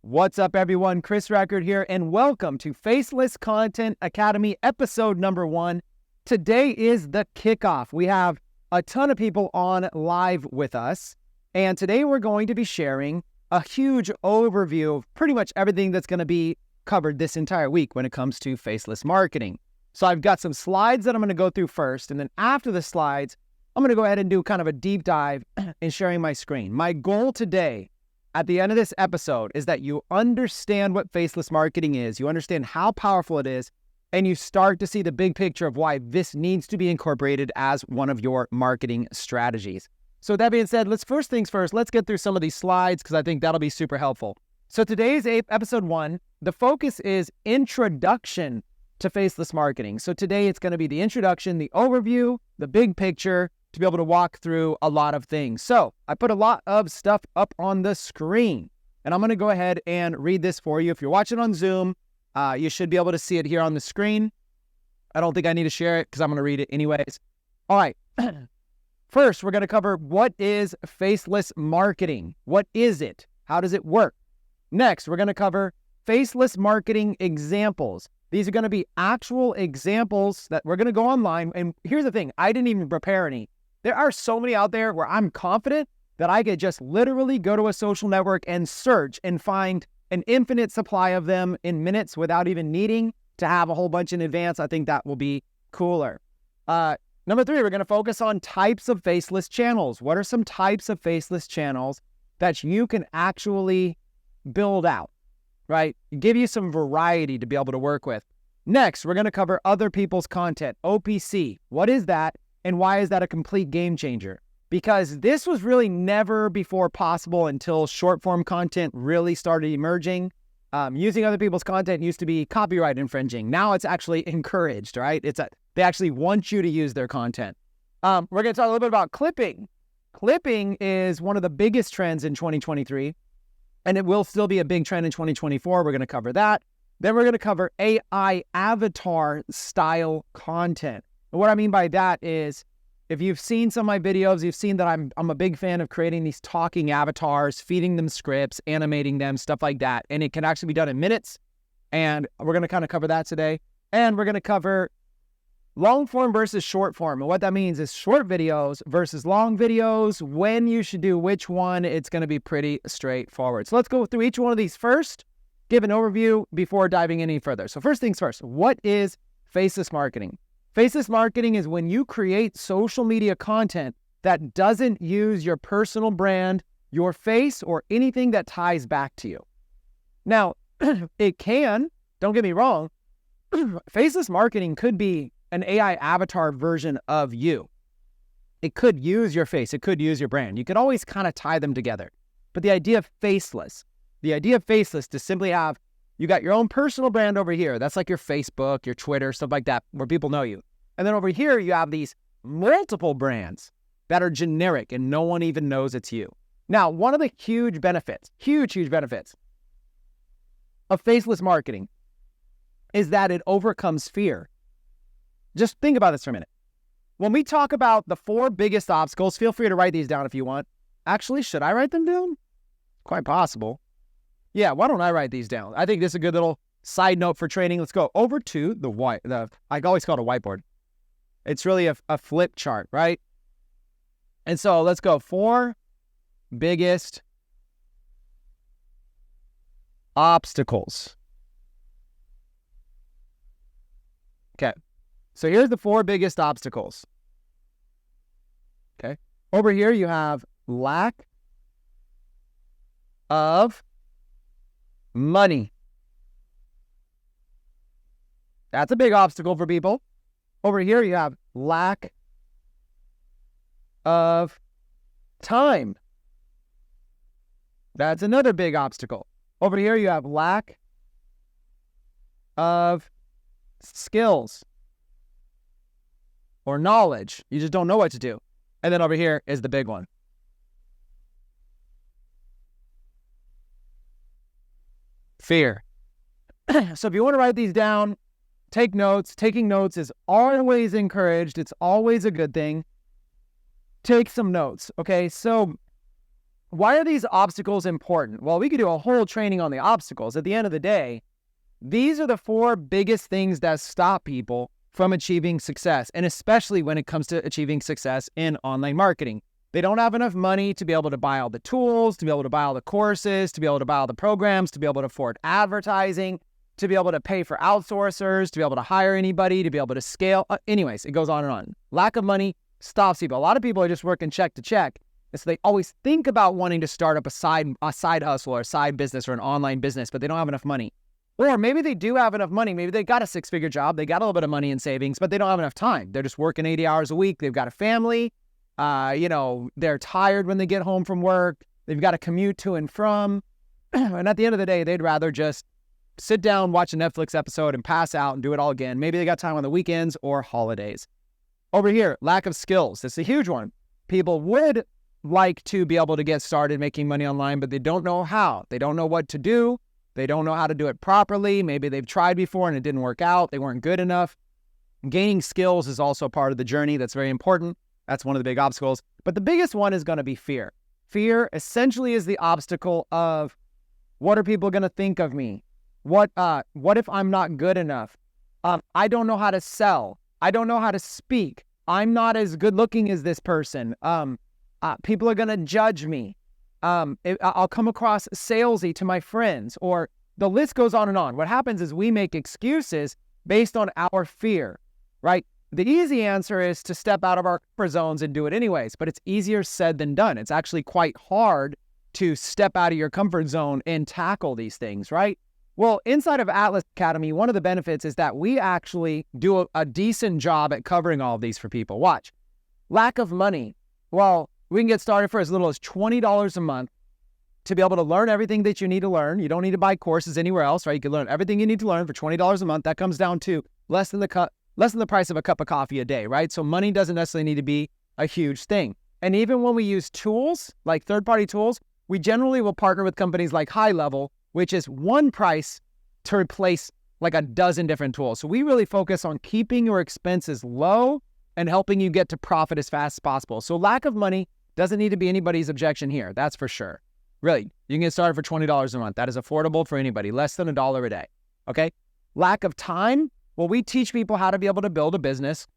What's up, everyone? Chris Record here, and welcome to Faceless Content Academy, episode number 1. Today is the kickoff. We have a ton of people on live with us, and today we're going to be sharing a huge overview of pretty much everything that's going to be covered this entire week when it comes to faceless marketing. So I've got some slides that I'm going to go through first, and then after the slides, I'm going to go ahead and do kind of a deep dive in sharing my screen. My goal today at the end of this episode is that you understand what faceless marketing is, you understand how powerful it is, and you start to see the big picture of why this needs to be incorporated as one of your marketing strategies. So with that being said, let's get through some of these slides because I think that'll be super helpful. So today's episode 1, the focus is introduction to faceless marketing. So today it's going to be the introduction, the overview, the big picture, to be able to walk through a lot of things. So I put a lot of stuff up on the screen, and I'm going to go ahead and read this for you. If you're watching on Zoom, you should be able to see it here on the screen. I don't think I need to share it because I'm going to read it anyways. All right. First, we're going to cover what is faceless marketing. What is it? How does it work? Next, we're going to cover faceless marketing examples. These are going to be actual examples that we're going to go online. And here's the thing, I didn't even prepare any. There are so many out there where I'm confident that I could just literally go to a social network and search and find an infinite supply of them in minutes without even needing to have a whole bunch in advance. I think that will be cooler. Number 3, we're going to focus on types of faceless channels. What are some types of faceless channels that you can actually build out, right? Give you some variety to be able to work with. Next, we're going to cover other people's content, OPC. What is that? And why is that a complete game changer? Because this was really never before possible until short form content really started emerging. Using other people's content used to be copyright infringing. Now it's actually encouraged, right? They actually want you to use their content. We're going to talk a little bit about clipping. Clipping is one of the biggest trends in 2023, and it will still be a big trend in 2024. We're going to cover that. Then we're going to cover AI avatar style content. And what I mean by that is, if you've seen some of my videos, you've seen that I'm a big fan of creating these talking avatars, feeding them scripts, animating them, stuff like that. And it can actually be done in minutes. And we're going to kind of cover that today. And we're going to cover long form versus short form. And what that means is short videos versus long videos, when you should do which one. It's going to be pretty straightforward. So let's go through each one of these first, give an overview before diving any further. So first things first, what is faceless marketing? Faceless marketing is when you create social media content that doesn't use your personal brand, your face, or anything that ties back to you. Now, it can, don't get me wrong, faceless marketing could be an AI avatar version of you. It could use your face, it could use your brand. You could always kind of tie them together. But the idea of faceless to simply have, you got your own personal brand over here. That's like your Facebook, your Twitter, stuff like that, where people know you. And then over here, you have these multiple brands that are generic and no one even knows it's you. Now, one of the huge benefits of faceless marketing is that it overcomes fear. Just think about this for a minute. When we talk about the 4 biggest obstacles, feel free to write these down if you want. Actually, should I write them down? Quite possible. Yeah, why don't I write these down? I think this is a good little side note for training. Let's go over to I always call it a whiteboard. It's really a flip chart, right? And so let's go 4 biggest obstacles. Okay. So here's the 4 biggest obstacles. Okay. Over here you have lack of money. That's a big obstacle for people. Over here you have lack of time. That's another big obstacle. Over here you have lack of skills or knowledge. You just don't know what to do. And then over here is the big one. Fear. So if you want to write these down, take notes. Taking notes is always encouraged. It's always a good thing. Take some notes. Okay, so why are these obstacles important? Well, we could do a whole training on the obstacles. At the end of the day, these are the 4 biggest things that stop people from achieving success, and especially when it comes to achieving success in online marketing. They don't have enough money to be able to buy all the tools, to be able to buy all the courses, to be able to buy all the programs, to be able to afford advertising, to be able to pay for outsourcers, to be able to hire anybody, to be able to scale. Anyways, it goes on and on. Lack of money stops people. A lot of people are just working check to check. And so they always think about wanting to start up a side hustle or a side business or an online business, but they don't have enough money. Or maybe they do have enough money. Maybe they got a 6-figure job. They got a little bit of money in savings, but they don't have enough time. They're just working 80 hours a week. They've got a family. They're tired when they get home from work. They've got to commute to and from. And at the end of the day, they'd rather just sit down, watch a Netflix episode and pass out and do it all again. Maybe they got time on the weekends or holidays. Over here, lack of skills. This is a huge one. People would like to be able to get started making money online, but they don't know how. They don't know what to do. They don't know how to do it properly. Maybe they've tried before and it didn't work out. They weren't good enough. Gaining skills is also part of the journey. That's very important. That's one of the big obstacles. But the biggest one is going to be fear. Fear essentially is the obstacle of, what are people going to think of me? What if I'm not good enough? I don't know how to sell. I don't know how to speak. I'm not as good looking as this person. People are going to judge me. I'll come across salesy to my friends, or the list goes on and on. What happens is we make excuses based on our fear, right? The easy answer is to step out of our comfort zones and do it anyways, but it's easier said than done. It's actually quite hard to step out of your comfort zone and tackle these things, right? Well, inside of Atlas Academy, one of the benefits is that we actually do a decent job at covering all of these for people. Watch. Lack of money. Well, we can get started for as little as $20 a month to be able to learn everything that you need to learn. You don't need to buy courses anywhere else, right? You can learn everything you need to learn for $20 a month. That comes down to less than the price of a cup of coffee a day, right? So money doesn't necessarily need to be a huge thing. And even when we use tools, like third-party tools, we generally will partner with companies like High Level, which is one price to replace like a dozen different tools. So we really focus on keeping your expenses low and helping you get to profit as fast as possible. So lack of money doesn't need to be anybody's objection here. That's for sure. Really, you can get started for $20 a month. That is affordable for anybody, less than $1 a day. Okay. Lack of time. Well, we teach people how to be able to build a business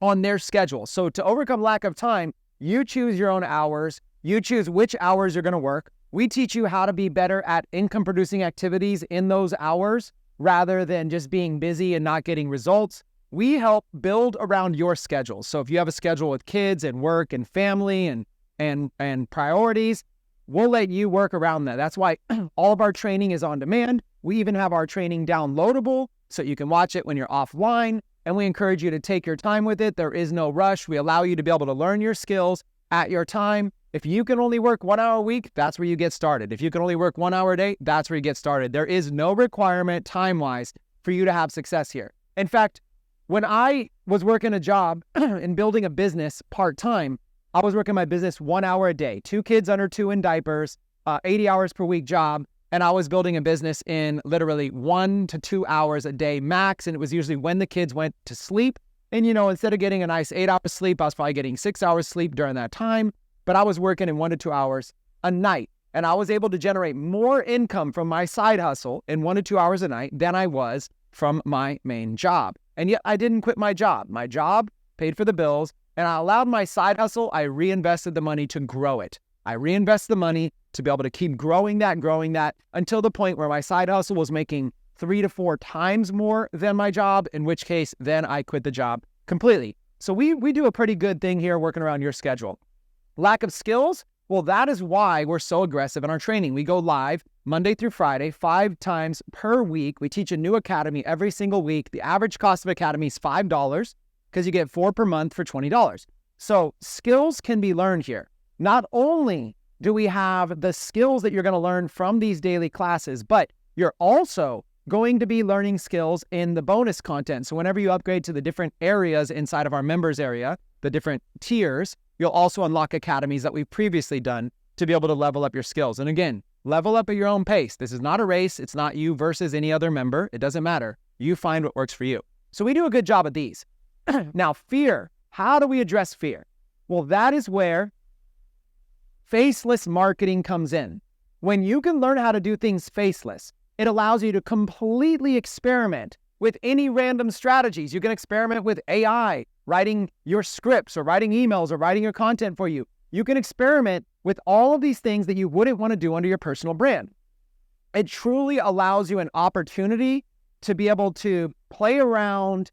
on their schedule. So to overcome lack of time, you choose your own hours. You choose which hours you're going to work. We teach you how to be better at income-producing activities in those hours rather than just being busy and not getting results. We help build around your schedule. So if you have a schedule with kids and work and family and priorities, we'll let you work around that. That's why all of our training is on demand. We even have our training downloadable so you can watch it when you're offline. And we encourage you to take your time with it. There is no rush. We allow you to be able to learn your skills at your time. If you can only work 1 hour a week, that's where you get started. If you can only work 1 hour a day, that's where you get started. There is no requirement time-wise for you to have success here. In fact, when I was working a job and building a business part-time, I was working my business 1 hour a day, 2 kids under 2 in diapers, 80 hours per week job. And I was building a business in literally 1 to 2 hours a day max. And it was usually when the kids went to sleep. And, instead of getting a nice 8 hours sleep, I was probably getting 6 hours sleep during that time. But I was working in 1 to 2 hours a night. And I was able to generate more income from my side hustle in 1 to 2 hours a night than I was from my main job. And yet I didn't quit my job. My job paid for the bills, and I allowed my side hustle. I reinvested the money to grow it. I reinvested the money to be able to keep growing that until the point where my side hustle was making 3 to 4 times more than my job, in which case then I quit the job completely. So we do a pretty good thing here working around your schedule. Lack of skills? Well, that is why we're so aggressive in our training. We go live Monday through Friday, 5 times per week. We teach a new academy every single week. The average cost of academy is $5 because you get 4 per month for $20. So skills can be learned here. Not only do we have the skills that you're going to learn from these daily classes, but you're also going to be learning skills in the bonus content. So whenever you upgrade to the different areas inside of our members area, the different tiers, you'll also unlock academies that we've previously done to be able to level up your skills. And again, level up at your own pace. This is not a race. It's not you versus any other member. It doesn't matter. You find what works for you. So we do a good job at these. Now, fear. How do we address fear? Well, that is where faceless marketing comes in. When you can learn how to do things faceless, it allows you to completely experiment with any random strategies. You can experiment with AI, writing your scripts or writing emails or writing your content for you. You can experiment with all of these things that you wouldn't want to do under your personal brand. It truly allows you an opportunity to be able to play around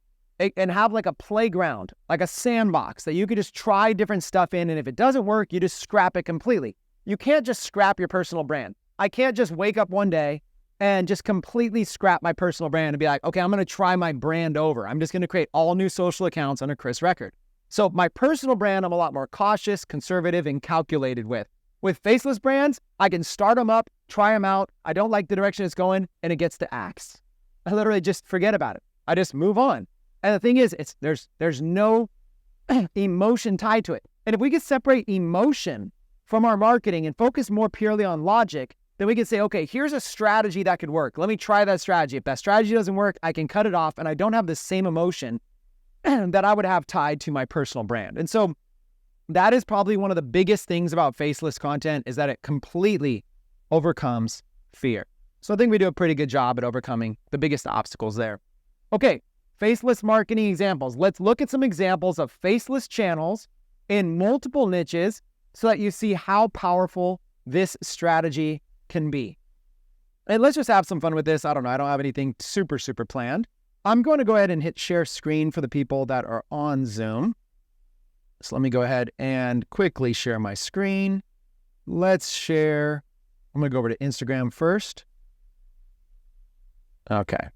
and have like a playground, like a sandbox that you could just try different stuff in. And if it doesn't work, you just scrap it completely. You can't just scrap your personal brand. I can't just wake up one day and just completely scrap my personal brand and be like, okay, I'm going to try my brand over. I'm just going to create all new social accounts under Chris Record. So my personal brand, I'm a lot more cautious, conservative, and calculated with. With faceless brands, I can start them up, try them out. I don't like the direction it's going, and it gets to axe. I literally just forget about it. I just move on. And the thing is, there's no emotion tied to it. And if we could separate emotion from our marketing and focus more purely on logic, then we can say, okay, here's a strategy that could work. Let me try that strategy. If that strategy doesn't work, I can cut it off, and I don't have the same emotion that I would have tied to my personal brand. And so that is probably one of the biggest things about faceless content, is that it completely overcomes fear. So I think we do a pretty good job at overcoming the biggest obstacles there. Okay, faceless marketing examples. Let's look at some examples of faceless channels in multiple niches so that you see how powerful this strategy can be. And let's just have some fun with this. I don't know. I don't have anything super planned. I'm going to go ahead and hit share screen for the people that are on Zoom. So let me go ahead and quickly share my screen. Let's share. I'm going to go over to Instagram first. Okay.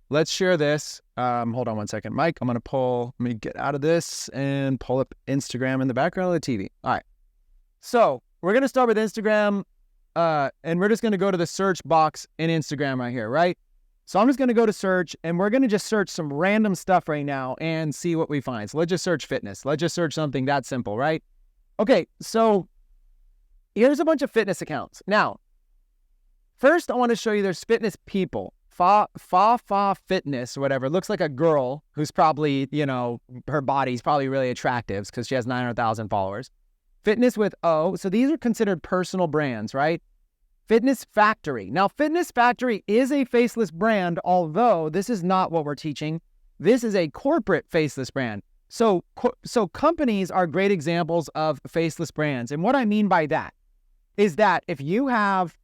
Let's share this. Hold on one second, Mike. Let me get out of this and pull up Instagram in the background of the TV. All right. So we're going to start with Instagram, and we're just going to go to the search box in Instagram right here, right? So I'm just going to go to search, and we're going to just search some random stuff right now and see what we find. So let's just search fitness. Let's just search something that simple, right? Okay, so here's a bunch of fitness accounts. Now, first I want to show you there's fitness people. Fa Fitness or whatever. It looks like a girl who's probably, her body's probably really attractive because she has 900,000 followers. Fitness with O. So these are considered personal brands, right? Fitness Factory. Now, Fitness Factory is a faceless brand, although this is not what we're teaching. This is a corporate faceless brand. So companies are great examples of faceless brands. And what I mean by that is that if you have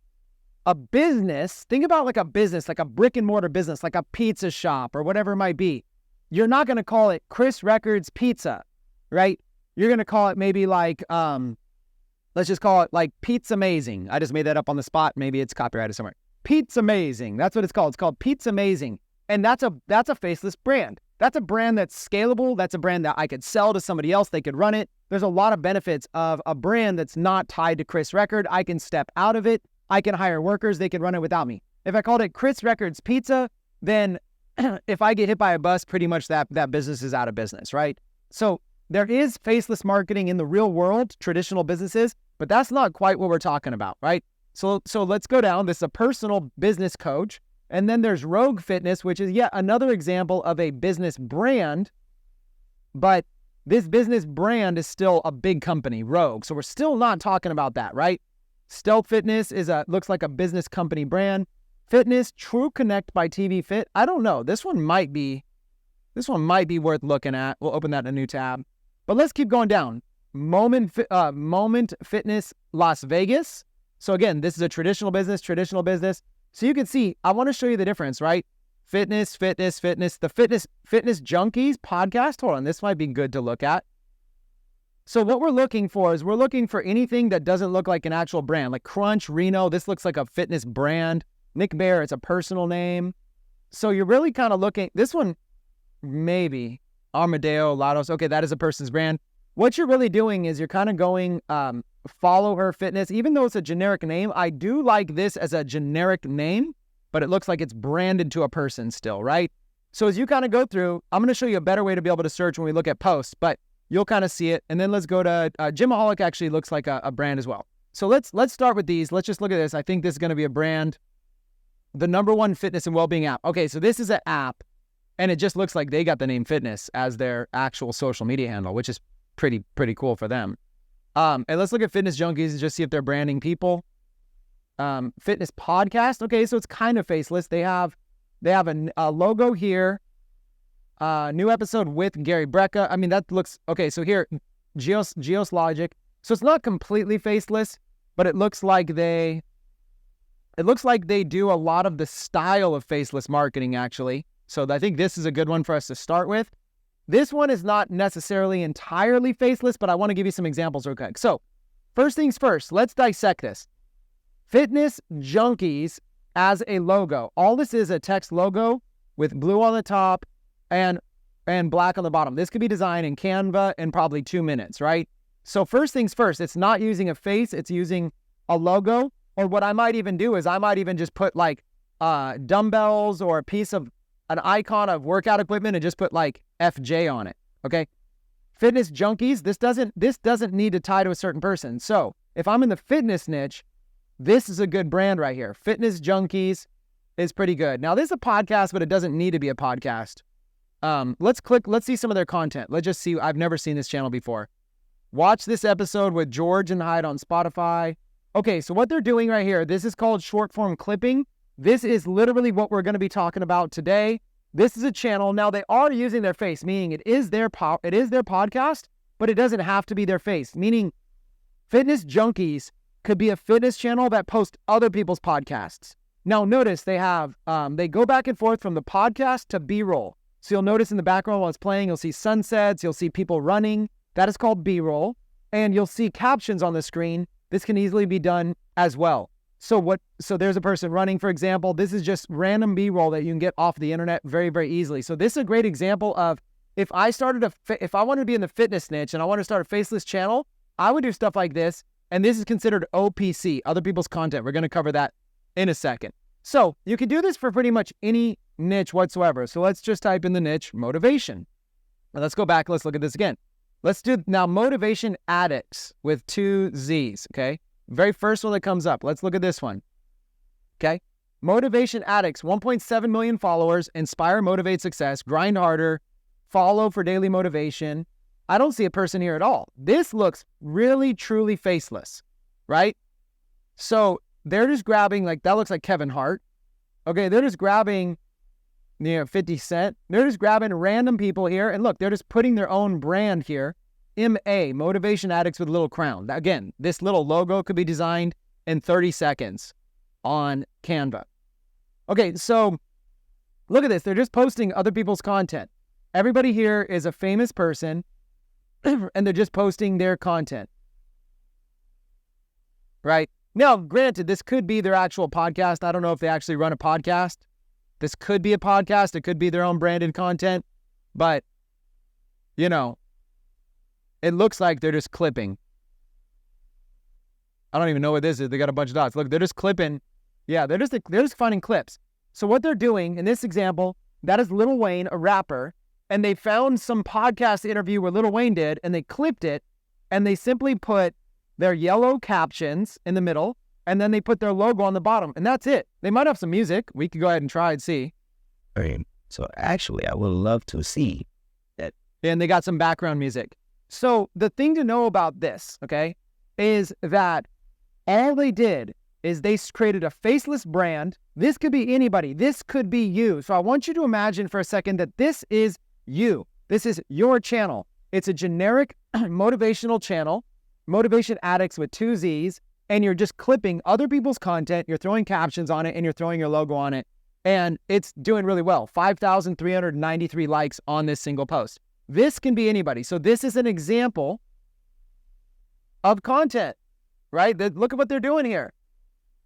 a business, think about like a business, like a brick and mortar business, like a pizza shop or whatever it might be. You're not going to call it Chris Records Pizza, right? You're going to call it maybe like, let's just call it like Pizza Amazing. I just made that up on the spot. Maybe it's copyrighted somewhere. Pizza Amazing. That's what it's called. It's called Pizza Amazing. And that's a faceless brand. That's a brand that's scalable. That's a brand that I could sell to somebody else. They could run it. There's a lot of benefits of a brand that's not tied to Chris Record. I can step out of it. I can hire workers. They can run it without me. If I called it Chris Records Pizza, then if I get hit by a bus, pretty much that business is out of business, right? So there is faceless marketing in the real world, traditional businesses, but that's not quite what we're talking about, right? So let's go down. This is a personal business coach. And then there's Rogue Fitness, which is yet another example of a business brand, but this business brand is still a big company, Rogue. So we're still not talking about that, right? Stealth Fitness looks like a business company brand. Fitness, True Connect by TV Fit. I don't know. This one might be worth looking at. We'll open that in a new tab. But let's keep going down. Moment Fitness Las Vegas. So again, this is a traditional business. So you can see, I want to show you the difference, right? Fitness. The Fitness Junkies podcast. Hold on, this might be good to look at. So what we're looking for is anything that doesn't look like an actual brand, like Crunch, Reno. This looks like a fitness brand. Nick Bear, it's a personal name. So you're really kind of looking, this one, maybe, Armadillo, Lados. Okay, that is a person's brand. What you're really doing is you're kind of going, Follow Her Fitness. Even though it's a generic name, I do like this as a generic name, but it looks like it's branded to a person still, right? So as you kind of go through, I'm going to show you a better way to be able to search when we look at posts, but you'll kind of see it. And then let's go to Gymaholic. Actually looks like a brand as well. So let's start with these. Let's just look at this. I think this is going to be a brand. The #1 fitness and well-being app. Okay, so this is an app, and it just looks like they got the name Fitness as their actual social media handle, which is pretty cool for them. And let's look at Fitness Junkies and just see if they're branding people. Fitness podcast. Okay, so it's kind of faceless. They have a logo here. New episode with Gary Brecka. I mean, that looks okay. So here, Geos Logic. So it's not completely faceless, but it looks like they do a lot of the style of faceless marketing, actually. So I think this is a good one for us to start with. This one is not necessarily entirely faceless, but I want to give you some examples real quick. So first things first, let's dissect this. Fitness Junkies as a logo. All this is a text logo with blue on the top and black on the bottom. This could be designed in Canva in probably 2 minutes, right? So first things first, it's not using a face, it's using a logo. Or what I might even do is I might even just put like dumbbells or a piece of an icon of workout equipment and just put like FJ on it, okay? Fitness Junkies, this doesn't need to tie to a certain person. So if I'm in the fitness niche, this is a good brand right here. Fitness Junkies is pretty good. Now this is a podcast, but it doesn't need to be a podcast. Let's see some of their content. Let's just see. I've never seen this channel before. Watch this episode with George and Hyde on Spotify. Okay, so what they're doing right here, this is called short form clipping. This is literally what we're going to be talking about today. This is a channel. Now they are using their face, meaning it is their podcast, but it doesn't have to be their face. Meaning Fitness Junkies could be a fitness channel that posts other people's podcasts. Now notice they have, they go back and forth from the podcast to B-roll. So you'll notice in the background while it's playing, you'll see sunsets, you'll see people running. That is called B-roll. And you'll see captions on the screen. This can easily be done as well. So there's a person running, for example. This is just random B-roll that you can get off the internet very, very easily. So this is a great example of if I wanted to be in the fitness niche and I want to start a faceless channel, I would do stuff like this. And this is considered OPC, other people's content. We're going to cover that in a second. So you can do this for pretty much any niche whatsoever. So let's just type in the niche motivation. Now let's go back. Let's look at this again. Let's do now motivation addicts with 2 Z's, okay? Very first one that comes up. Let's look at this one, okay? Motivation addicts, 1.7 million followers, inspire, motivate, success, grind harder, follow for daily motivation. I don't see a person here at all. This looks really, truly faceless, right? So they're just grabbing, like, that looks like Kevin Hart. Okay, they're just grabbing, 50 Cent. They're just grabbing random people here. And look, they're just putting their own brand here. MA, Motivation Addicts with a little crown. Again, this little logo could be designed in 30 seconds on Canva. Okay, so look at this. They're just posting other people's content. Everybody here is a famous person, and they're just posting their content. Right? Now, granted, this could be their actual podcast. I don't know if they actually run a podcast. This could be a podcast. It could be their own branded content. But, it looks like they're just clipping. I don't even know what this is. They got a bunch of dots. Look, they're just clipping. Yeah, they're just finding clips. So what they're doing in this example, that is Lil Wayne, a rapper, and they found some podcast interview where Lil Wayne did, and they clipped it, and they simply put their yellow captions in the middle, and then they put their logo on the bottom, and that's it. They might have some music. We could go ahead and try and see. So actually, I would love to see that. And they got some background music. So the thing to know about this, okay, is that all they did is they created a faceless brand. This could be anybody. This could be you. So I want you to imagine for a second that this is you. This is your channel. It's a generic motivational channel, Motivation Addicts with 2 Z's, and you're just clipping other people's content. You're throwing captions on it, and you're throwing your logo on it, and it's doing really well. 5,393 likes on this single post. This can be anybody. So this is an example of content, right? Look at what they're doing here.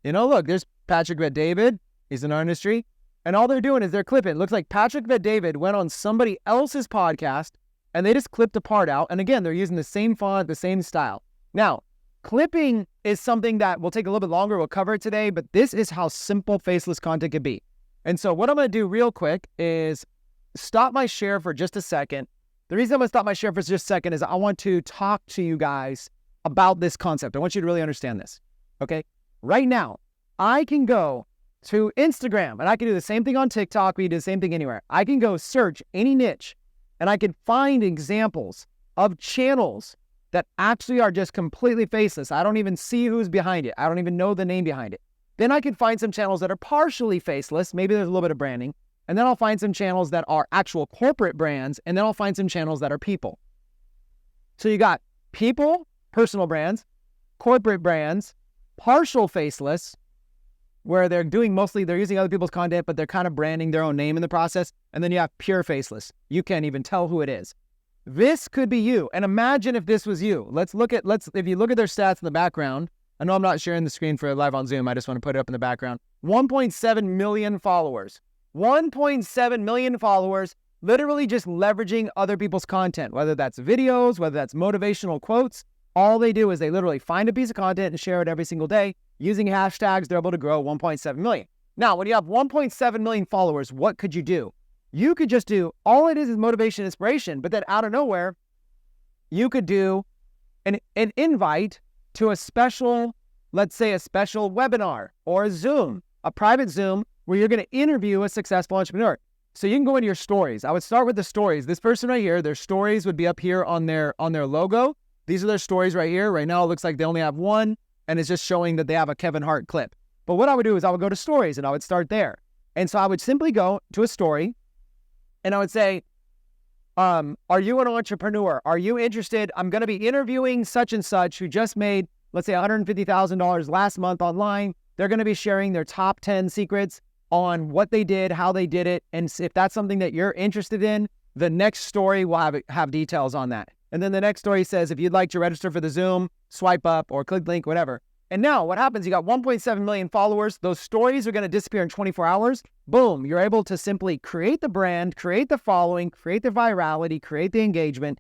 Look, there's Patrick Bet-David. He's in our industry. And all they're doing is they're clipping. It looks like Patrick Bet-David went on somebody else's podcast, and they just clipped a part out. And again, they're using the same font, the same style. Now, clipping is something that will take a little bit longer. We'll cover it today, but this is how simple faceless content can be. And so what I'm going to do real quick is stop my share for just a second. The reason I'm going to stop my share for just a second is I want to talk to you guys about this concept. I want you to really understand this, okay? Right now, I can go to Instagram, and I can do the same thing on TikTok. We do the same thing anywhere. I can go search any niche, and I can find examples of channels that actually are just completely faceless. I don't even see who's behind it. I don't even know the name behind it. Then I can find some channels that are partially faceless. Maybe there's a little bit of branding. And then I'll find some channels that are actual corporate brands. And then I'll find some channels that are people. So you got people, personal brands, corporate brands, partial faceless, where they're using other people's content, but they're kind of branding their own name in the process. And then you have pure faceless. You can't even tell who it is. This could be you. And imagine if this was you. If you look at their stats in the background, I know I'm not sharing the screen for live on Zoom. I just want to put it up in the background. 1.7 million followers. 1.7 million followers, literally just leveraging other people's content, whether that's videos, whether that's motivational quotes. All they do is they literally find a piece of content and share it every single day. Using hashtags, they're able to grow 1.7 million. Now, when you have 1.7 million followers, what could you do? You could just do, all it is motivation, inspiration, but then out of nowhere, you could do an invite to a special, let's say a special webinar or a Zoom, a private Zoom where you're going to interview a successful entrepreneur. So you can go into your stories. I would start with the stories. This person right here, their stories would be up here on their logo. These are their stories right here. Right now, it looks like they only have one, and it's just showing that they have a Kevin Hart clip. But what I would do is I would go to stories, and I would start there. And so I would simply go to a story, and I would say, are you an entrepreneur? Are you interested? I'm going to be interviewing such and such who just made, let's say, $150,000 last month online. They're going to be sharing their top 10 secrets on what they did, how they did it. And if that's something that you're interested in, the next story will have details on that. And then the next story says, if you'd like to register for the Zoom, swipe up or click link, whatever. And now what happens, you got 1.7 million followers. Those stories are going to disappear in 24 hours. Boom, you're able to simply create the brand, create the following, create the virality, create the engagement.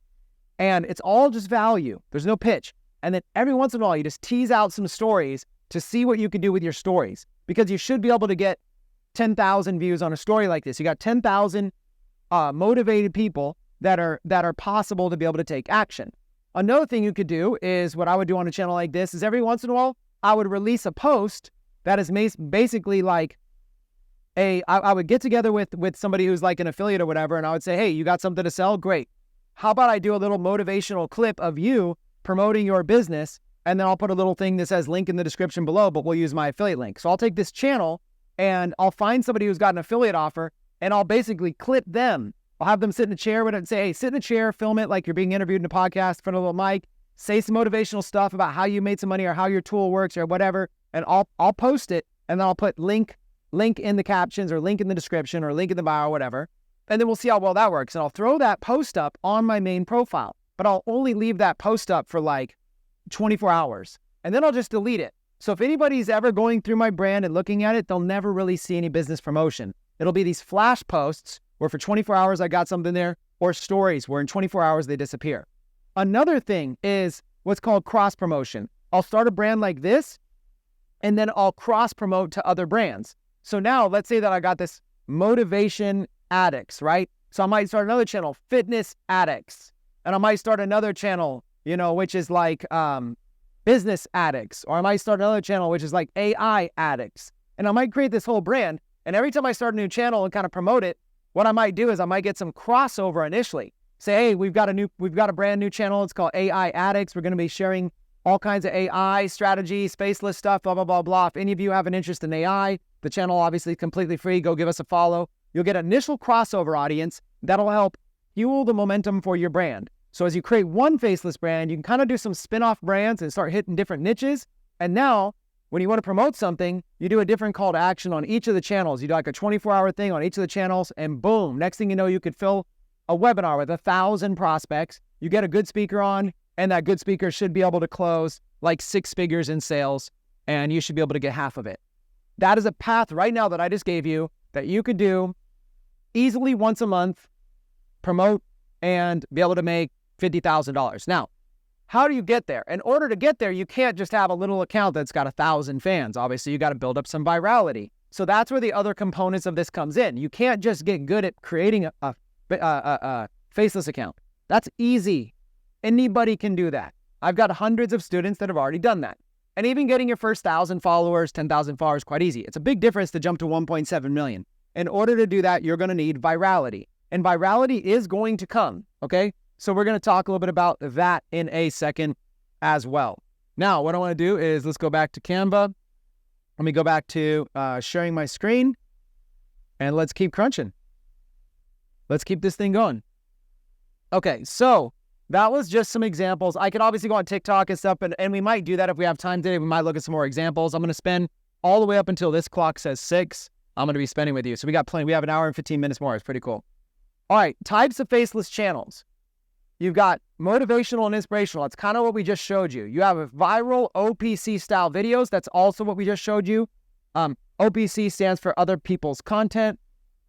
And it's all just value. There's no pitch. And then every once in a while, you just tease out some stories to see what you can do with your stories. Because you should be able to get 10,000 views on a story like this. You got 10,000 motivated people that are possible to be able to take action. Another thing you could do is what I would do on a channel like this is every once in a while, I would release a post that is basically like I would get together with somebody who's like an affiliate or whatever, and I would say, hey, you got something to sell? Great. How about I do a little motivational clip of you promoting your business, and then I'll put a little thing that says link in the description below, but we'll use my affiliate link. So I'll take this channel and I'll find somebody who's got an affiliate offer, and I'll basically clip them. I'll have them sit in a chair with it and say, hey, sit in a chair, film it like you're being interviewed in a podcast in front of a little mic, say some motivational stuff about how you made some money or how your tool works or whatever, and I'll post it, and then I'll put link in the captions or link in the description or link in the bio or whatever, and then we'll see how well that works. And I'll throw that post up on my main profile, but I'll only leave that post up for like 24 hours, and then I'll just delete it. So if anybody's ever going through my brand and looking at it, they'll never really see any business promotion. It'll be these flash posts where for 24 hours I got something there, or stories where in 24 hours they disappear. Another thing is what's called cross promotion. I'll start a brand like this, and then I'll cross promote to other brands. So now let's say that I got this motivation addicts, right? So I might start another channel, fitness addicts, and I might start another channel, which is like business addicts, or I might start another channel, which is like AI addicts. And I might create this whole brand. And every time I start a new channel and kind of promote it, what I might do is I might get some crossover initially. Say, hey, we've got a brand new channel. It's called AI Addicts. We're going to be sharing all kinds of AI strategies, faceless stuff, blah, blah, blah, blah. If any of you have an interest in AI, the channel obviously is completely free. Go give us a follow. You'll get an initial crossover audience that'll help fuel the momentum for your brand. So as you create one faceless brand, you can kind of do some spin-off brands and start hitting different niches. And now, when you want to promote something, you do a different call to action on each of the channels. You do like a 24-hour thing on each of the channels, and boom, next thing you know, you could fill a webinar with 1,000 prospects. You get a good speaker on, and that good speaker should be able to close like 6 figures in sales, and you should be able to get half of it. That is a path right now that I just gave you that you could do easily once a month, promote, and be able to make $50,000. Now, how do you get there? In order to get there, you can't just have a little account that's got 1,000 fans. Obviously, you got to build up some virality. So that's where the other components of this comes in. You can't just get good at creating a faceless account. That's easy. Anybody can do that. I've got hundreds of students that have already done that. And even getting your first 1,000 followers, 10,000 followers, quite easy. It's a big difference to jump to 1.7 million. In order to do that, you're going to need virality. And virality is going to come, okay? So we're going to talk a little bit about that in a second as well. Now, what I want to do is let's go back to Canva. Let me go back to sharing my screen, and let's keep crunching. Let's keep this thing going. Okay, so that was just some examples. I could obviously go on TikTok and stuff, and we might do that if we have time today. We might look at some more examples. I'm going to spend all the way up until this clock says 6. I'm going to be spending with you. So we got plenty. We have an hour and 15 minutes more. It's pretty cool. All right, types of faceless channels. You've got motivational and inspirational. That's kind of what we just showed you. You have viral OPC style videos. That's also what we just showed you. OPC stands for other people's content,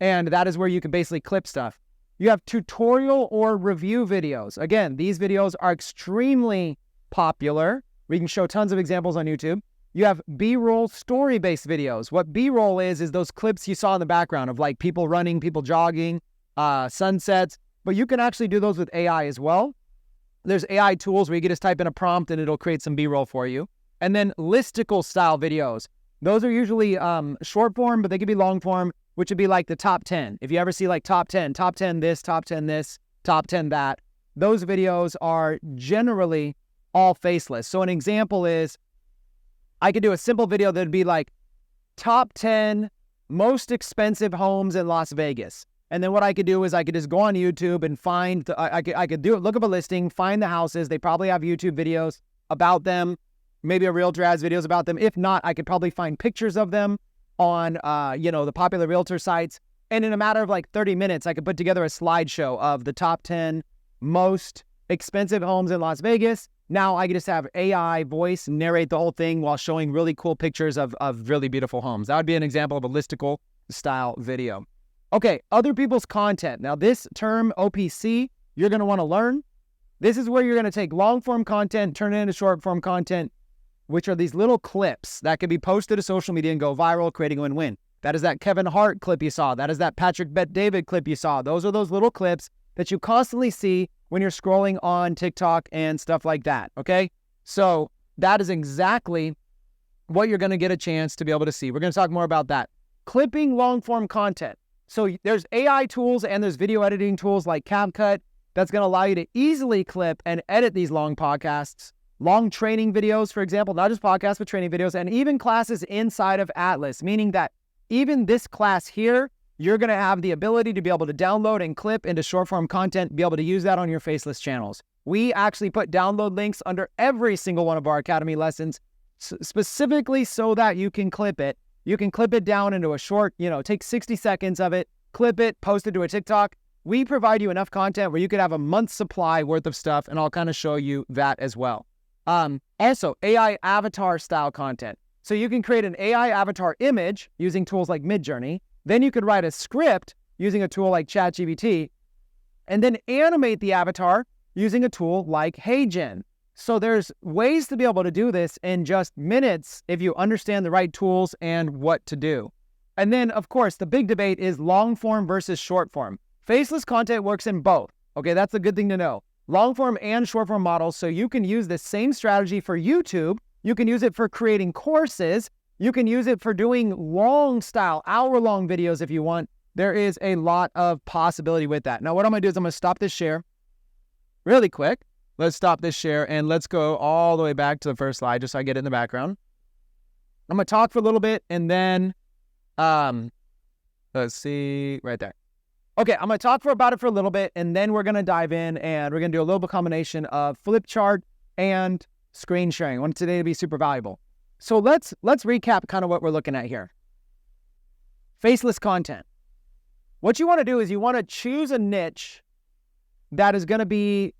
and that is where you can basically clip stuff. You have tutorial or review videos. Again, these videos are extremely popular. We can show tons of examples on YouTube. You have B-roll story-based videos. What B-roll is those clips you saw in the background of like people running, people jogging, sunsets. But you can actually do those with AI as well. There's AI tools where you can just type in a prompt and it'll create some B-roll for you. And then listicle style videos. Those are usually short form, but they can be long form, which would be like the top 10. If you ever see like top 10 this, top 10 this, top 10 that, those videos are generally all faceless. So an example is, I could do a simple video that'd be like top 10 most expensive homes in Las Vegas. And then what I could do is I could just go on YouTube and find, I could do it, look up a listing, find the houses. They probably have YouTube videos about them. Maybe a realtor has videos about them. If not, I could probably find pictures of them on, the popular realtor sites. And in a matter of like 30 minutes, I could put together a slideshow of the top 10 most expensive homes in Las Vegas. Now I can just have AI voice narrate the whole thing while showing really cool pictures of really beautiful homes. That would be an example of a listicle style video. Okay, other people's content. Now this term OPC, you're going to want to learn. This is where you're going to take long form content, turn it into short form content, which are these little clips that can be posted to social media and go viral, creating a win-win. That is that Kevin Hart clip you saw. That is that Patrick Bet-David clip you saw. Those are those little clips that you constantly see when you're scrolling on TikTok and stuff like that, okay? So that is exactly what you're going to get a chance to be able to see. We're going to talk more about that. Clipping long-form content. So there's AI tools and there's video editing tools like CapCut that's going to allow you to easily clip and edit these long podcasts, long training videos, for example, not just podcasts, but training videos, and even classes inside of Atlas, meaning that even this class here, you're going to have the ability to be able to download and clip into short form content, be able to use that on your faceless channels. We actually put download links under every single one of our Academy lessons, specifically so that you can clip it. You can clip it down into a short, take 60 seconds of it, clip it, post it to a TikTok. We provide you enough content where you could have a month's supply worth of stuff, and I'll kind of show you that as well. Also, AI avatar style content. So you can create an AI avatar image using tools like Midjourney. Then you could write a script using a tool like ChatGPT, and then animate the avatar using a tool like HeyGen. So there's ways to be able to do this in just minutes if you understand the right tools and what to do. And then, of course, the big debate is long form versus short form. Faceless content works in both. Okay, that's a good thing to know. Long form and short form models, so you can use the same strategy for YouTube. You can use it for creating courses. You can use it for doing long style, hour-long videos if you want. There is a lot of possibility with that. Now, what I'm going to do is I'm going to stop this share really quick. Let's stop this share and let's go all the way back to the first slide just so I get it in the background. I'm going to talk for a little bit and then, let's see, right there. Okay, I'm going to talk about it for a little bit and then we're going to dive in and we're going to do a little bit combination of flip chart and screen sharing. I want today to be super valuable. So let's recap kind of what we're looking at here. Faceless content. What you want to do is you want to choose a niche that is going to be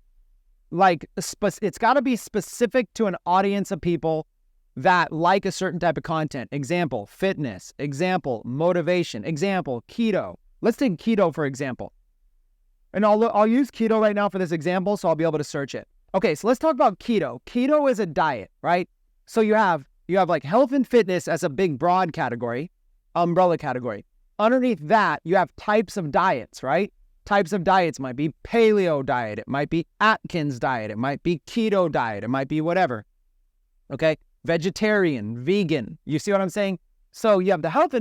like, it's got to be specific to an audience of people that like a certain type of content. Example, fitness. Example, motivation. Example, keto. Let's take keto, for example. And I'll use keto right now for this example, so I'll be able to search it. Okay, so let's talk about keto. Keto is a diet, right? So you have like health and fitness as a big broad category, umbrella category. Underneath that, you have types of diets, right? Types of diets might be paleo diet. It might be Atkins diet. It might be keto diet. It might be whatever. Okay? Vegetarian, vegan. You see what I'm saying? So you have the health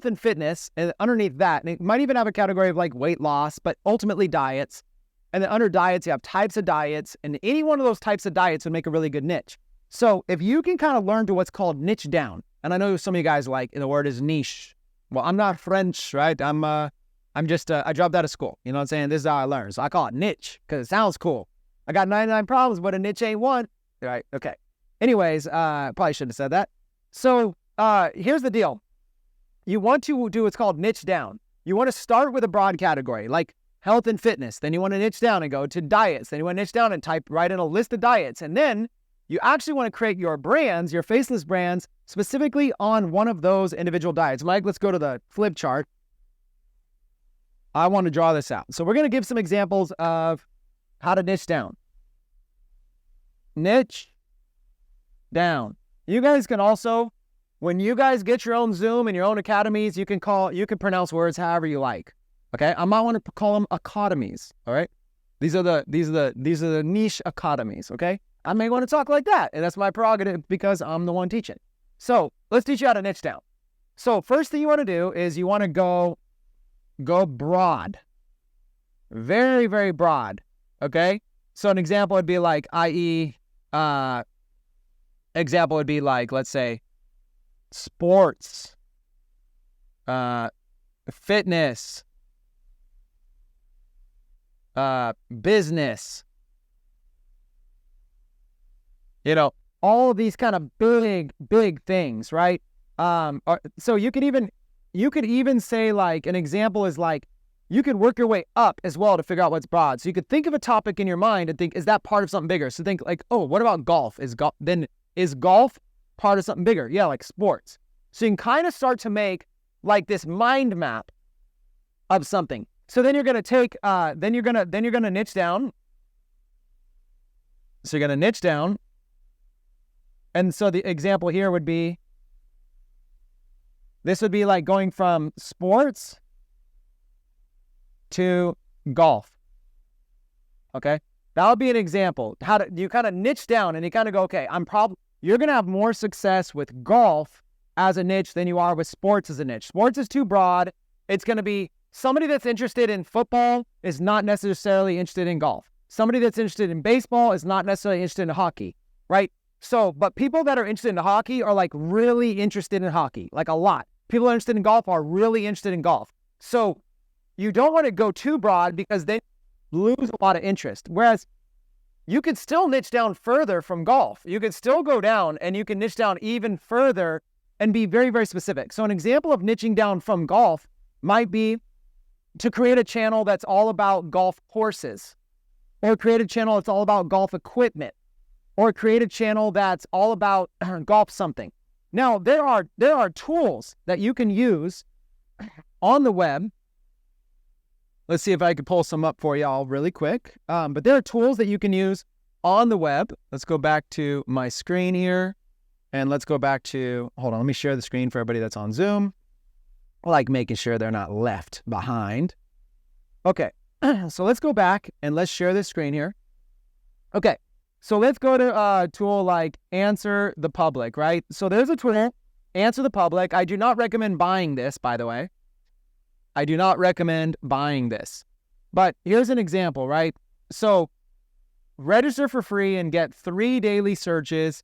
and fitness, and underneath that, and it might even have a category of like weight loss, but ultimately diets. And then under diets, you have types of diets, and any one of those types of diets would make a really good niche. So if you can kind of learn to what's called niche down, and I know some of you guys like the word is niche. Well, I'm not French, right? I'm just, I dropped out of school. You know what I'm saying? This is how I learned. So I call it niche because it sounds cool. I got 99 problems, but a niche ain't one. Right? Okay. Anyways, probably shouldn't have said that. So here's the deal. You want to do what's called niche down. You want to start with a broad category like health and fitness. Then you want to niche down and go to diets. Then you want to niche down and write in a list of diets. And then you actually want to create your brands, your faceless brands, specifically on one of those individual diets. Like, let's go to the flip chart. I want to draw this out. So we're going to give some examples of how to niche down. Niche down. You guys can also, when you guys get your own Zoom and your own academies, you can pronounce words however you like. Okay? I might want to call them academies. All right? These are the niche academies. Okay? I may want to talk like that, and that's my prerogative because I'm the one teaching. So let's teach you how to niche down. So first thing you want to do is you want to go broad. Very, very broad. Okay? So an example would be like, example would be like, let's say, sports, fitness, business. You know, all of these kind of big things, right? So you could even say, like, an example is like, you could work your way up as well to figure out what's broad. So you could think of a topic in your mind and think, is that part of something bigger? So think like, oh, what about golf? Is golf part of something bigger? Yeah, like sports. So you can kind of start to make like this mind map of something. So then you're going to take, then you're going to niche down. So you're going to niche down. And so the example here would be, this would be like going from sports to golf. Okay? That would be an example. You kind of niche down and you kind of go, okay, you're going to have more success with golf as a niche than you are with sports as a niche. Sports is too broad. It's going to be somebody that's interested in football is not necessarily interested in golf. Somebody that's interested in baseball is not necessarily interested in hockey, right? So, but people that are interested in hockey are like really interested in hockey, like a lot. People that are interested in golf are really interested in golf. So you don't want to go too broad because they lose a lot of interest. Whereas you could still niche down further from golf. You could still go down and you can niche down even further and be very, very specific. So an example of niching down from golf might be to create a channel that's all about golf courses, or create a channel that's all about golf equipment, or create a channel that's all about golf something. Now, there are tools that you can use on the web. Let's see if I could pull some up for y'all really quick. But there are tools that you can use on the web. Let's go back to my screen here. And let's go back to, hold on, let me share the screen for everybody that's on Zoom. I like making sure they're not left behind. Okay, so let's go back and let's share this screen here. Okay, so let's go to a tool like Answer the Public, right? So there's a tool, Answer the Public. I do not recommend buying this, by the way. I do not recommend buying this. But here's an example, right? So register for free and get 3 daily searches.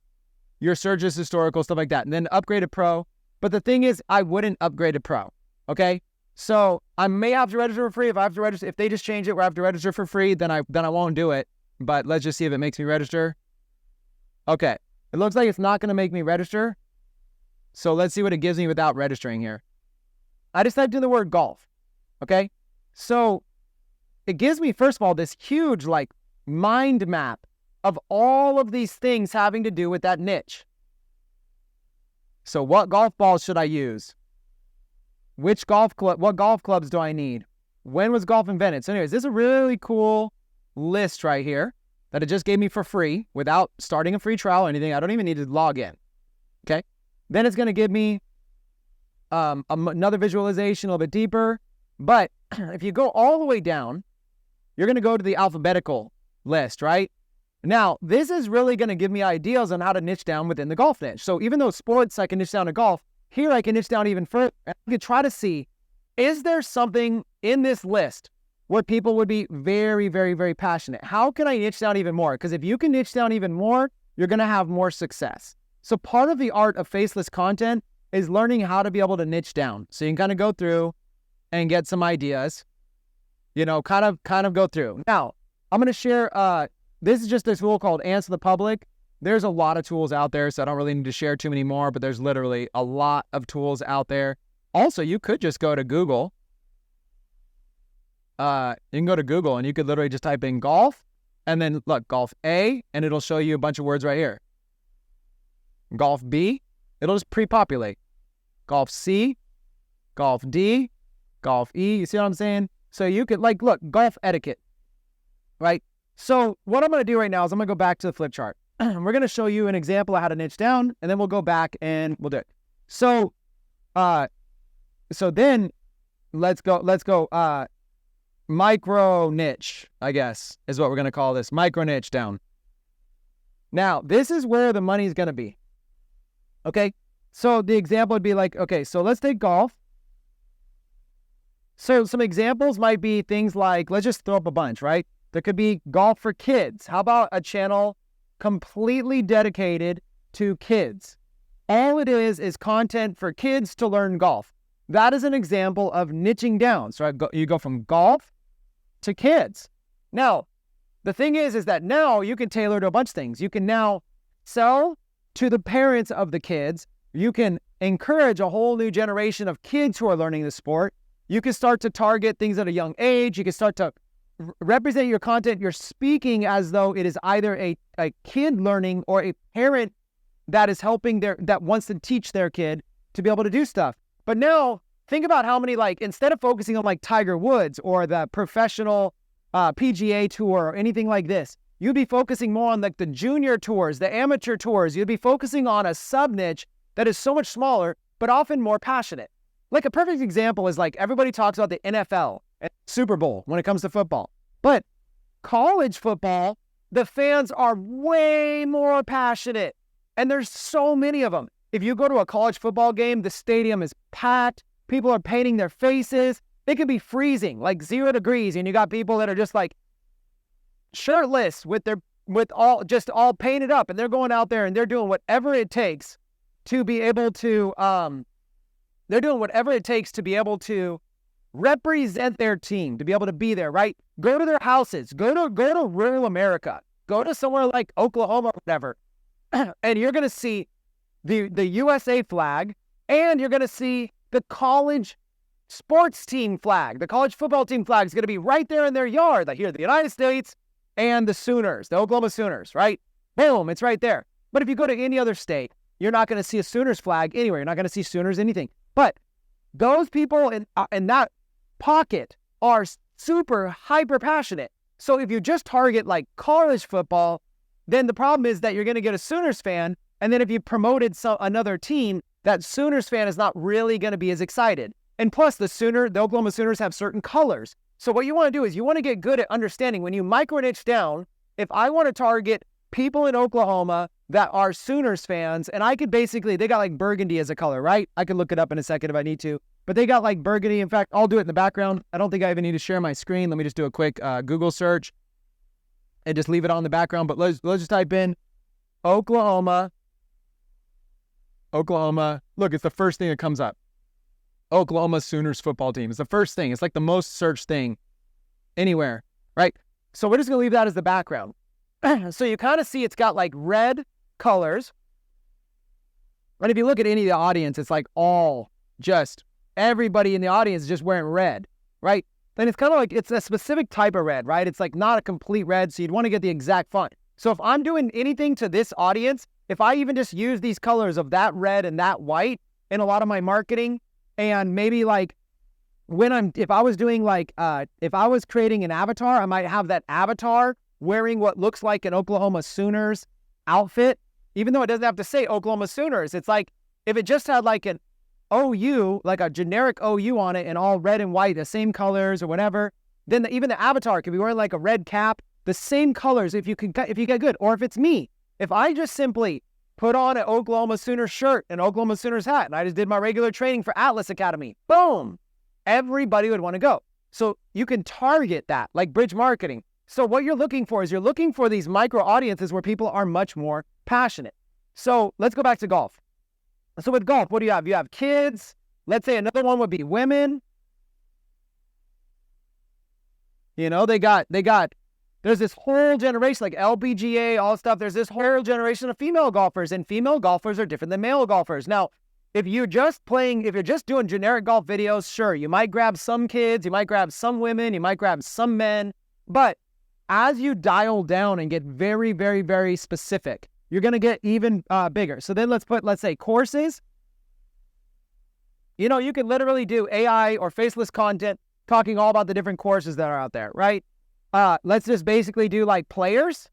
Your search is historical, stuff like that. And then upgrade to Pro. But the thing is, I wouldn't upgrade to Pro, okay? So I may have to register for free. If they just change it where I have to register for free, then I won't do it. But let's just see if it makes me register. Okay, it looks like it's not going to make me register. So let's see what it gives me without registering here. I just typed in the word golf, okay? So it gives me, first of all, this huge like mind map of all of these things having to do with that niche. So what golf balls should I use? What golf clubs do I need? When was golf invented? So anyways, this is a really cool list right here that it just gave me for free without starting a free trial or anything. I don't even need to log in, okay? Then it's going to give me another visualization a little bit deeper. But if you go all the way down, you're going to go to the alphabetical list, right? Now, this is really going to give me ideas on how to niche down within the golf niche. So even though sports, I can niche down to golf, here I can niche down even further. I can try to see, is there something in this list where people would be very, very, very passionate. How can I niche down even more? Because if you can niche down even more, you're going to have more success. So part of the art of faceless content is learning how to be able to niche down. So you can kind of go through and get some ideas, kind of go through. Now, I'm going to share, this is just a tool called Answer the Public. There's a lot of tools out there, so I don't really need to share too many more, but there's literally a lot of tools out there. Also, you could just go to Google. You can go to Google and you could literally just type in golf and then look, golf A, and it'll show you a bunch of words right here. Golf B, it'll just pre-populate. Golf C, golf D, golf E. You see what I'm saying? So you could look, golf etiquette, right? So what I'm going to do right now is I'm going to go back to the flip chart. We're going to show you an example of how to niche down, and then we'll go back and we'll do it. So then let's go, micro niche, I guess, is what we're going to call this. Micro niche down. Now, this is where the money's going to be. Okay. So the example would be okay, so let's take golf. So some examples might be things like, let's just throw up a bunch, right? There could be golf for kids. How about a channel completely dedicated to kids? All it is content for kids to learn golf. That is an example of niching down. So you go from golf to kids. Now, the thing is that now you can tailor to a bunch of things. You can now sell to the parents of the kids. You can encourage a whole new generation of kids who are learning the sport. You can start to target things at a young age. You can start to represent your content. You're speaking as though it is either a kid learning or a parent that is helping that wants to teach their kid to be able to do stuff. But now think about how many, instead of focusing on Tiger Woods or the professional PGA tour or anything like this, you'd be focusing more on the junior tours, the amateur tours. You'd be focusing on a sub niche that is so much smaller, but often more passionate. A perfect example is everybody talks about the NFL and Super Bowl when it comes to football. But college football, the fans are way more passionate. And there's so many of them. If you go to a college football game, the stadium is packed. People are painting their faces. It could be freezing, 0 degrees. And you got people that are just shirtless with all painted up. And they're going out there and they're doing whatever it takes to be able to, represent their team, to be able to be there, right? Go to their houses, go to rural America, go to somewhere like Oklahoma or whatever. And you're going to see the USA flag, and you're going to see the college sports team flag. The college football team flag is going to be right there in their yard. Here, the United States and the Sooners, the Oklahoma Sooners, right? Boom, it's right there. But if you go to any other state, you're not going to see a Sooners flag anywhere. You're not going to see Sooners anything. But those people in that pocket are super hyper passionate. So if you just target college football, then the problem is that you're going to get a Sooners fan. And then if you promoted another team, that Sooners fan is not really going to be as excited. And plus the Oklahoma Sooners have certain colors. So what you want to do is you want to get good at understanding when you micro niche down. If I want to target people in Oklahoma that are Sooners fans, and I could basically, they got burgundy as a color, right? I could look it up in a second if I need to, but they got burgundy. In fact, I'll do it in the background. I don't think I even need to share my screen. Let me just do a quick Google search and just leave it on the background. But let's just type in Oklahoma. Look, it's the first thing that comes up. Oklahoma Sooners football team. It's the first thing. It's the most searched thing anywhere, right? So we're just going to leave that as the background. So you kind of see it's got red colors. And if you look at any of the audience, it's all just everybody in the audience is just wearing red, right? Then it's kind of it's a specific type of red, right? It's not a complete red, so you'd want to get the exact font. So if I'm doing anything to this audience, if I even just use these colors of that red and that white in a lot of my marketing, and maybe if I was doing if I was creating an avatar, I might have that avatar wearing what looks like an Oklahoma Sooners outfit, even though it doesn't have to say Oklahoma Sooners. It's if it just had an OU, a generic OU on it and all red and white, the same colors or whatever, then even the avatar could be wearing a red cap, the same colors if you get good. Or if it's me, if I just simply put on an Oklahoma Sooners shirt and Oklahoma Sooners hat, and I just did my regular training for Atlas Academy, boom, everybody would want to go. So you can target that, like bridge marketing. So what you're looking for is you're looking for these micro audiences where people are much more passionate. So let's go back to golf. So with golf, what do you have? You have kids. Let's say another one would be women. You know, there's this whole generation, like LPGA, all stuff. There's this whole generation of female golfers, and female golfers are different than male golfers. Now, if you're just doing generic golf videos, sure, you might grab some kids, you might grab some women, you might grab some men. But as you dial down and get very, very, very specific, you're going to get even bigger. So then let's say courses. You know, you can literally do AI or faceless content talking all about the different courses that are out there, right? Let's just basically do like players.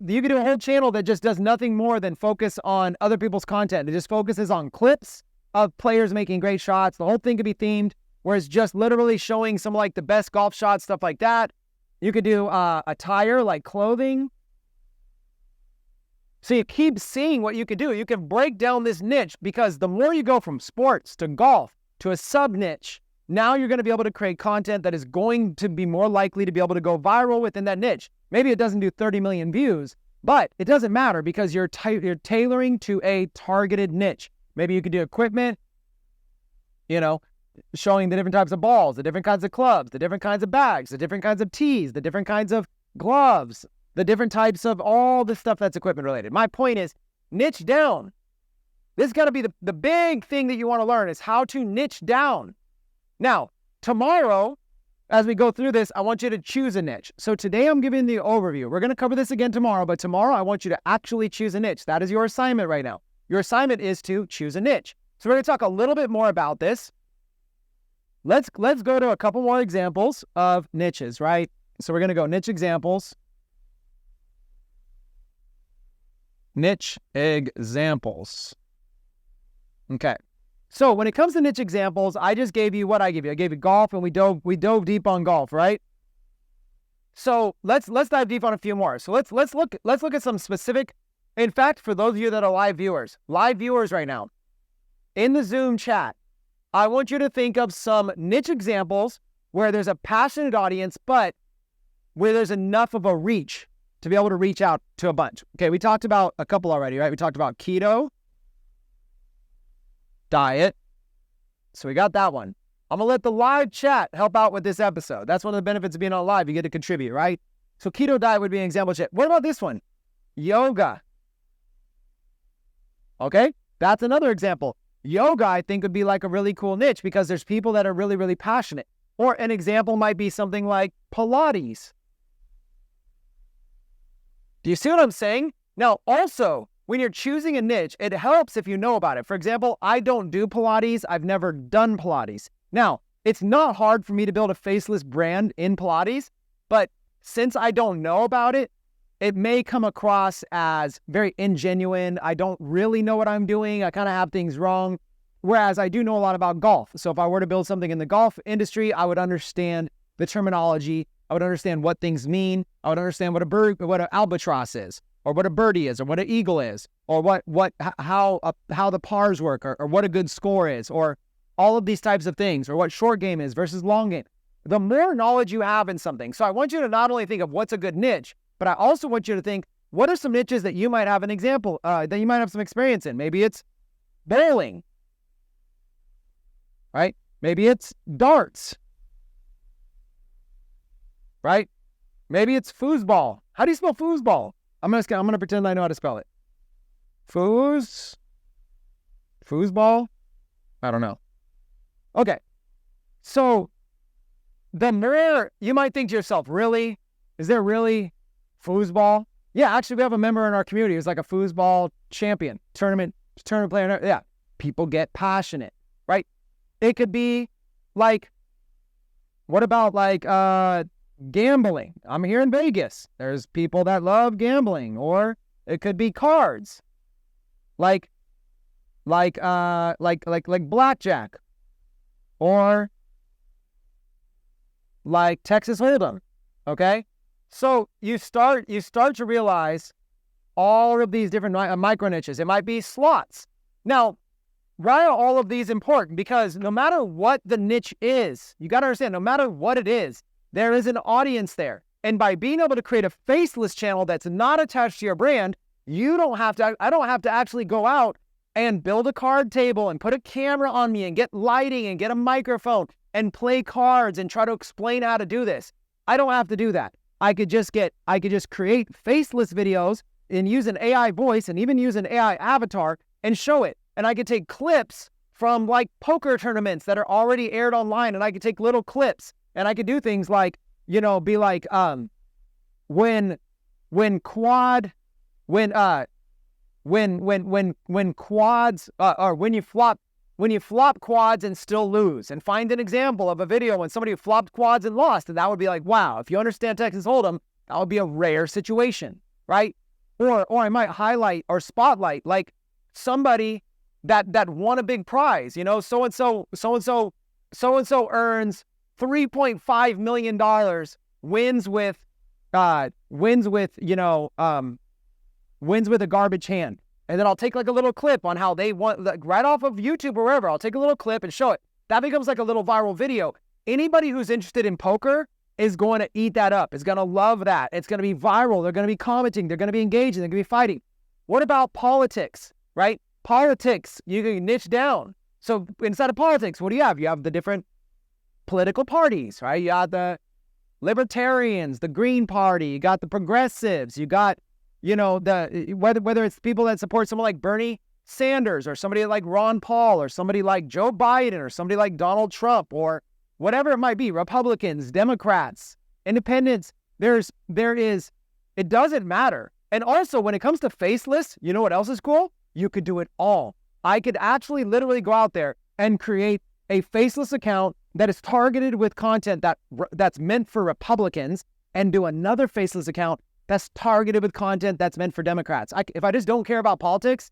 You can do a whole channel that just does nothing more than focus on other people's content. It just focuses on clips of players making great shots. The whole thing could be themed, where it's just literally showing some like the best golf shots, stuff like that. You could do attire, like clothing. So you keep seeing what you can do. You can break down this niche, because the more you go from sports to golf to a sub-niche, now you're going to be able to create content that is going to be more likely to be able to go viral within that niche. Maybe it doesn't do 30 million views, but it doesn't matter, because you're tailoring to a targeted niche. Maybe you could do equipment, you know, showing the different types of balls, the different kinds of clubs, the different kinds of bags, the different kinds of tees, the different kinds of gloves, the different types of all the stuff that's equipment related. My point is, niche down. This is going to be the big thing that you want to learn, is how to niche down. Now, tomorrow, as we go through this, I want you to choose a niche. So today I'm giving the overview. We're going to cover this again tomorrow, but tomorrow I want you to actually choose a niche. That is your assignment right now. Your assignment is to choose a niche. So we're going to talk a little bit more about this. Let's go to a couple more examples of niches, right? So we're going to go niche examples. Niche examples. Okay. So when it comes to niche examples, I just gave you what I gave you. I gave you golf, and we dove deep on golf, right? So let's dive deep on a few more. So let's look at some specific. In fact, for those of you that are live viewers right now, in the Zoom chat, I want you to think of some niche examples where there's a passionate audience, but where there's enough of a reach to be able to reach out to a bunch. Okay, we talked about a couple already, right? We talked about keto, diet. So we got that one. I'm going to let the live chat help out with this episode. That's one of the benefits of being on live. You get to contribute, right? So keto diet would be an example chat. What about this one? Yoga. Okay, that's another example. Yoga, I think, would be like a really cool niche, because there's people that are really, really passionate. Or an example might be something like Pilates. Do you see what I'm saying? Now, also, when you're choosing a niche, it helps if you know about it. For example, I don't do Pilates. I've never done Pilates. Now, it's not hard for me to build a faceless brand in Pilates, but since I don't know about it, it may come across as very ingenuine. I don't really know what I'm doing. I kind of have things wrong. Whereas I do know a lot about golf. So if I were to build something in the golf industry, I would understand the terminology. I would understand what things mean. I would understand what an albatross is, or what a birdie is, or what an eagle is, or how the pars work, or what a good score is, or all of these types of things, or what short game is versus long game. The more knowledge you have in something. So I want you to not only think of what's a good niche, but I also want you to think, what are some niches that you might have an example, that you might have some experience in? Maybe it's bowling, right? Maybe it's darts, right? Maybe it's foosball. How do you spell foosball? I'm gonna pretend I know how to spell it. Foosball? I don't know. Okay. So the more you might think to yourself, really? Is there really foosball? Yeah, actually, we have a member in our community who's like a foosball champion, tournament player. Yeah, people get passionate, right? It could be like, what about like gambling? I'm here in Vegas. There's people that love gambling. Or it could be cards, like blackjack, or like Texas Hold'em. Okay. So you start to realize all of these different micro niches. It might be slots. Now, why are all of these important? Because no matter what the niche is, you got to understand, no matter what it is, there is an audience there. And by being able to create a faceless channel that's not attached to your brand, I don't have to actually go out and build a card table and put a camera on me and get lighting and get a microphone and play cards and try to explain how to do this. I don't have to do that. I could just create faceless videos and use an AI voice and even use an AI avatar and show it. And I could take clips from like poker tournaments that are already aired online, and I could take little clips and I could do things like, you know, be like, when quads, or when you flop quads and still lose, and find an example of a video when somebody flopped quads and lost, and that would be like, wow, if you understand Texas Hold'em, that would be a rare situation, right? Or I might highlight or spotlight like somebody that won a big prize, you know, so and so earns $3.5 million, wins with a garbage hand. And then I'll take like a little clip on how they won, like right off of YouTube or wherever. I'll take a little clip and show it. That becomes like a little viral video. Anybody who's interested in poker is going to eat that up. Is going to love that. It's going to be viral. They're going to be commenting. They're going to be engaging. They're going to be fighting. What about politics, right? Politics, you can niche down. So inside of politics, what do you have? You have the different political parties, right? You got the libertarians, the Green Party, you got the progressives, you got, you know, the whether it's people that support someone like Bernie Sanders or somebody like Ron Paul or somebody like Joe Biden or somebody like Donald Trump or whatever it might be, Republicans, Democrats, independents, it doesn't matter. And also when it comes to faceless, you know what else is cool? You could do it all. I could actually literally go out there and create a faceless account that is targeted with content that's meant for Republicans, and do another faceless account that's targeted with content that's meant for Democrats. If I just don't care about politics,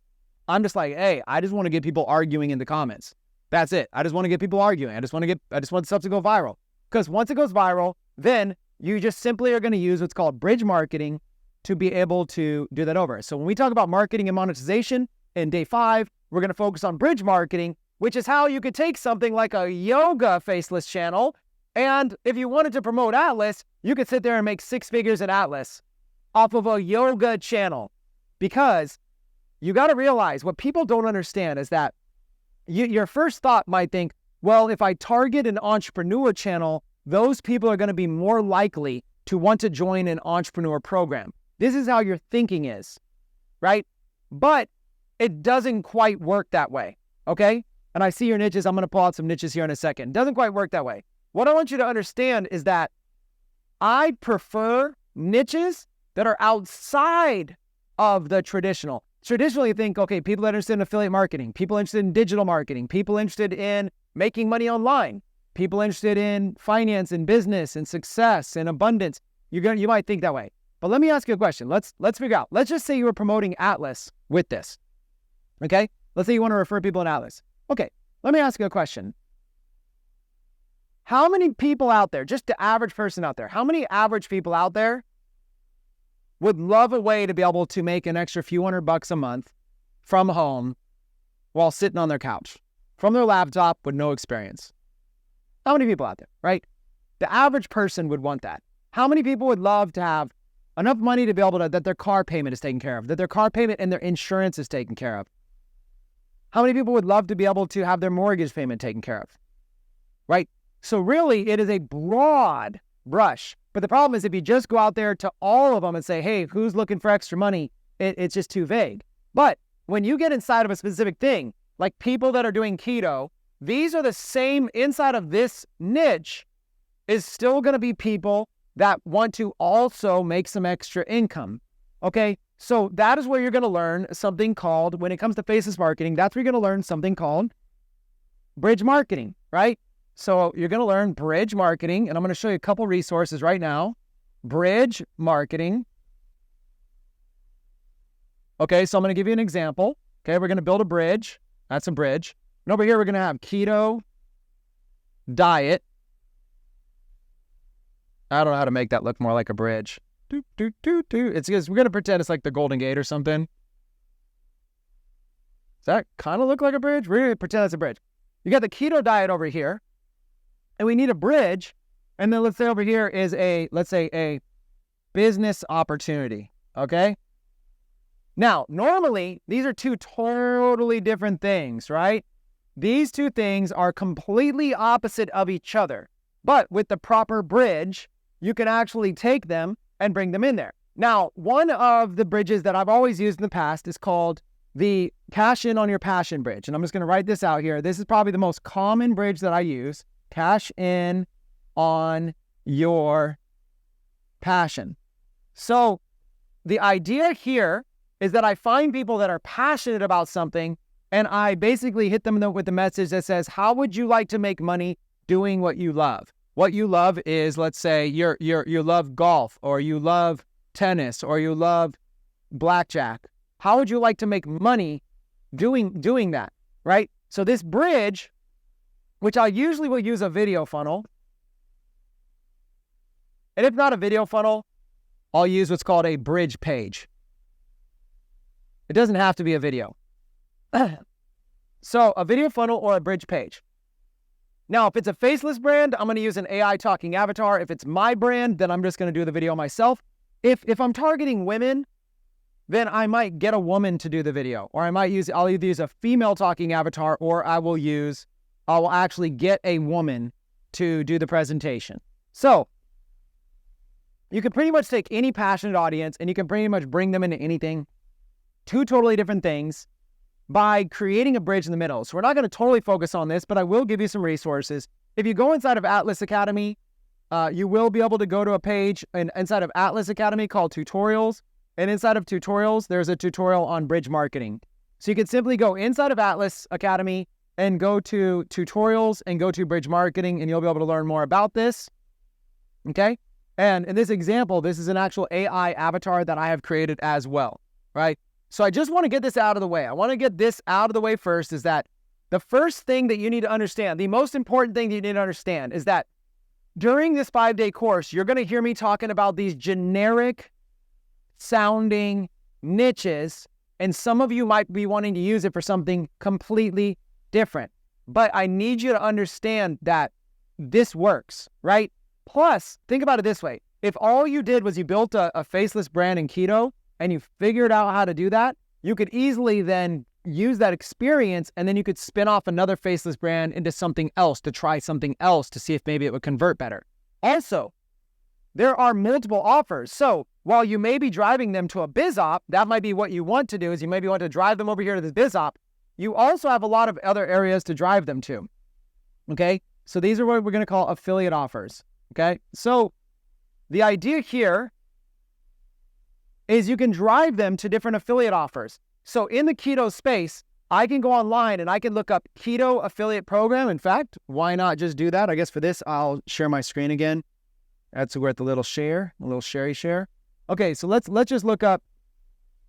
I'm just like, hey, I just want to get people arguing in the comments. That's it. I just want to get people arguing. I just want stuff to go viral. Because once it goes viral, then you just simply are going to use what's called bridge marketing to be able to do that over. So when we talk about marketing and monetization in day 5, we're going to focus on bridge marketing, which is how you could take something like a yoga faceless channel, and if you wanted to promote Atlas, you could sit there and make 6 figures in Atlas off of a yoga channel. Because you got to realize what people don't understand is that your first thought might think, well, if I target an entrepreneur channel, those people are going to be more likely to want to join an entrepreneur program. This is how your thinking is, right? But it doesn't quite work that way, okay? And I see your niches. I'm going to pull out some niches here in a second. It doesn't quite work that way. What I want you to understand is that I prefer niches that are outside of the traditional. Traditionally, think, okay, people that are interested in affiliate marketing, people interested in digital marketing, people interested in making money online, people interested in finance and business and success and abundance. You might think that way. But let me ask you a question. Let's figure out. Let's just say you were promoting Atlas with this. Okay? Let's say you want to refer people in Atlas. Okay, let me ask you a question. How many people out there, just the average person out there, how many average people out there would love a way to be able to make an extra few $100 a month from home while sitting on their couch, from their laptop with no experience? How many people out there, right? The average person would want that. How many people would love to have enough money to be able to, that their car payment is taken care of, that their car payment and their insurance is taken care of? How many people would love to be able to have their mortgage payment taken care of, right? So really, it is a broad brush. But the problem is if you just go out there to all of them and say, hey, who's looking for extra money? It's just too vague. But when you get inside of a specific thing, like people that are doing keto, these are the same, inside of this niche is still going to be people that want to also make some extra income, okay? So that is where you're going to learn something called, when it comes to faceless marketing, that's where you're going to learn something called bridge marketing, right? So you're going to learn bridge marketing, and I'm going to show you a couple resources right now. Bridge marketing. Okay, so I'm going to give you an example. Okay, we're going to build a bridge. That's a bridge. And over here, we're going to have keto diet. I don't know how to make that look more like a bridge. It's because we're going to pretend it's like the Golden Gate or something. that kind of look like a bridge? We're going to pretend it's a bridge. You got the keto diet over here, and we need a bridge. And then let's say over here is let's say a business opportunity, okay? Now, normally, these are two totally different things, right? These two things are completely opposite of each other. But with the proper bridge, you can actually take them and bring them in there. Now, one of the bridges that I've always used in the past is called the cash in on your passion bridge. And I'm just going to write this out here. This is probably the most common bridge that I use. Cash in on your passion. So the idea here is that I find people that are passionate about something, and I basically hit them with the message that says, how would you like to make money doing what you love? What you love is, let's say you love golf, or you love tennis, or you love blackjack. How would you like to make money doing that, right? So this bridge, which I usually will use a video funnel, and if not a video funnel, I'll use what's called a bridge page. It doesn't have to be a video. So a video funnel or a bridge page. Now, if it's a faceless brand, I'm going to use an AI talking avatar. If it's my brand, then I'm just going to do the video myself. If I'm targeting women, then I might get a woman to do the video, or I'll either use a female talking avatar, or I will actually get a woman to do the presentation. So you can pretty much take any passionate audience and you can pretty much bring them into anything. Two totally different things by creating a bridge in the middle. So we're not going to totally focus on this, but I will give you some resources. If you go inside of Atlas Academy, you will be able to go to a page inside of Atlas Academy called Tutorials. And inside of Tutorials, there's a tutorial on bridge marketing. So you can simply go inside of Atlas Academy and go to Tutorials and go to bridge marketing, and you'll be able to learn more about this. Okay? And in this example, this is an actual AI avatar that I have created as well, right? So I just want to get this out of the way. I want to get this out of the way first, is that the first thing that you need to understand, the most important thing that you need to understand, is that during this 5-day course, you're going to hear me talking about these generic sounding niches, and some of you might be wanting to use it for something completely different. But I need you to understand that this works, right? Plus, think about it this way. If all you did was you built a faceless brand in keto and you figured out how to do that, you could easily then use that experience, and then you could spin off another faceless brand into something else, to try something else to see if maybe it would convert better. Also, there are multiple offers. So while you may be driving them to a biz op, that might be what you want to do, is you maybe want to drive them over here to this biz op. You also have a lot of other areas to drive them to. Okay? So these are what we're going to call affiliate offers. Okay? So the idea here is you can drive them to different affiliate offers. So in the keto space, I can go online and I can look up keto affiliate program. In fact, why not just do that? I guess for this, I'll share my screen again. That's where at the little sharey share. Okay, so let's just look up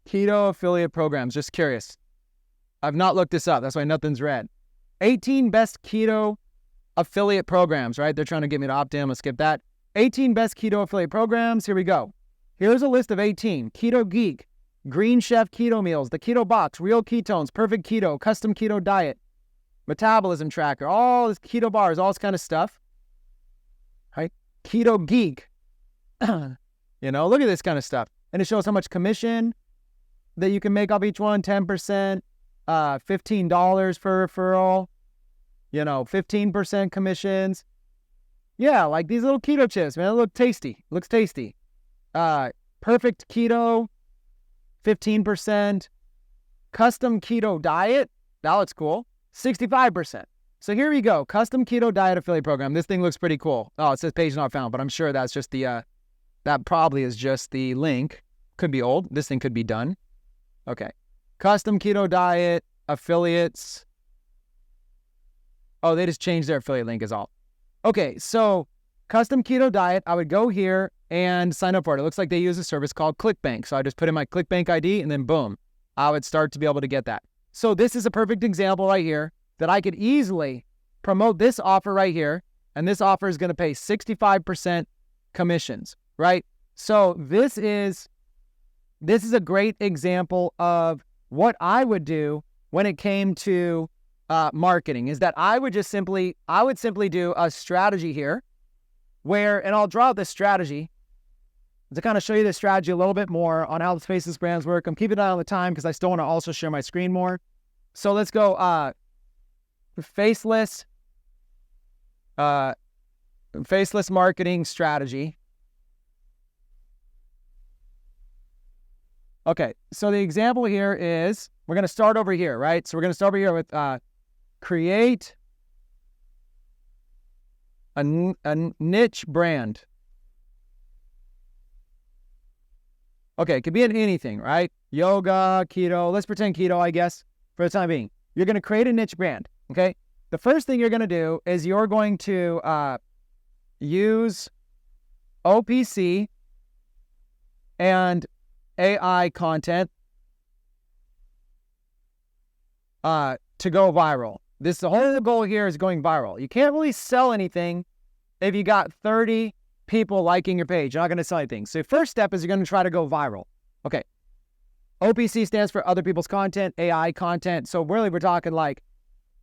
keto affiliate programs. Just curious. I've not looked this up. That's why nothing's red. 18 best keto affiliate programs, right? They're trying to get me to opt in. I'm gonna skip that. 18 best keto affiliate programs. Here we go. Here's a list of 18. Keto Geek, Green Chef Keto Meals, The Keto Box, Real Ketones, Perfect Keto, Custom Keto Diet, Metabolism Tracker, all this keto bars, all this kind of stuff. Right? Keto Geek. Look at this kind of stuff. And it shows how much commission that you can make off each one. 10%, $15 for referral, 15% commissions. Yeah, like these little keto chips, man. They look tasty. Looks tasty. Perfect Keto, 15%. Custom Keto Diet, that looks cool, 65%. So here we go. Custom Keto Diet Affiliate Program. This thing looks pretty cool. Oh, it says page not found, but I'm sure that's just that probably is just the link. Could be old. This thing could be done. Okay. Custom Keto Diet, affiliates. Oh, they just changed their affiliate link is all. Okay, so Custom Keto Diet, I would go here and sign up for it. It looks like they use a service called ClickBank. So I just put in my ClickBank ID and then boom, I would start to be able to get that. So this is a perfect example right here that I could easily promote this offer right here. And this offer is going to pay 65% commissions, right? So this is a great example of what I would do when it came to marketing is that I would simply do a strategy here where, and I'll draw out this strategy to kind of show you the strategy a little bit more on how the Faceless brands work. I'm keeping an eye on the time because I still want to also share my screen more. So let's go Faceless marketing strategy. Okay, so the example here is, we're going to start over here, right? So we're going to start over here with create a niche brand. Okay, it could be in anything, right? Yoga, keto. Let's pretend keto, I guess, for the time being. You're going to create a niche brand, okay? The first thing you're going to do is you're going to use OPC and AI content to go viral. The whole goal here is going viral. You can't really sell anything if you got 30 people liking your page. You're not going to sell anything. So first step is you're going to try to go viral. Okay. OPC stands for other people's content, AI content. So really we're talking like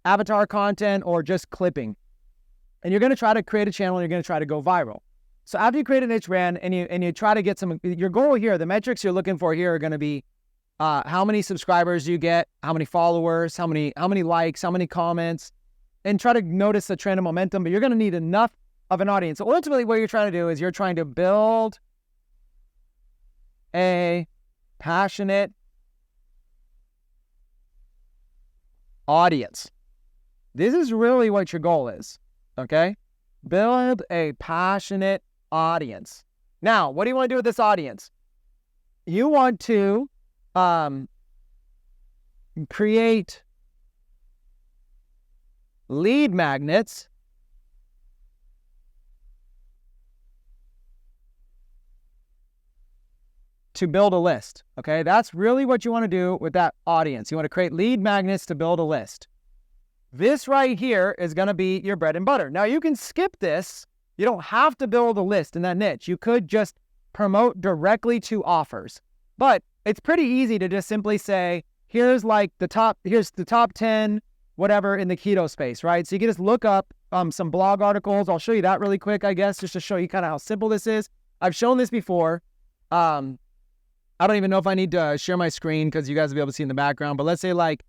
avatar content or just clipping. And you're going to try to create a channel and you're going to try to go viral. So after you create a niche brand and you try to get your goal here, the metrics you're looking for here are going to be how many subscribers you get, how many followers, how many likes, how many comments, and try to notice the trend of momentum. But you're going to need enough of an audience. So ultimately what you're trying to do is you're trying to build a passionate audience. This is really what your goal is, okay? Build a passionate audience. Now, what do you want to do with this audience? You want to create lead magnets to build a list, okay? That's really what you want to do with that audience. You want to create lead magnets to build a list. This right here is going to be your bread and butter. Now, you can skip this. You don't have to build a list in that niche. You could just promote directly to offers. But it's pretty easy to just simply say, here's the top 10, whatever in the keto space, right? So you can just look up some blog articles. I'll show you that really quick, I guess, just to show you kind of how simple this is. I've shown this before. I don't even know if I need to share my screen because you guys will be able to see in the background, but let's say like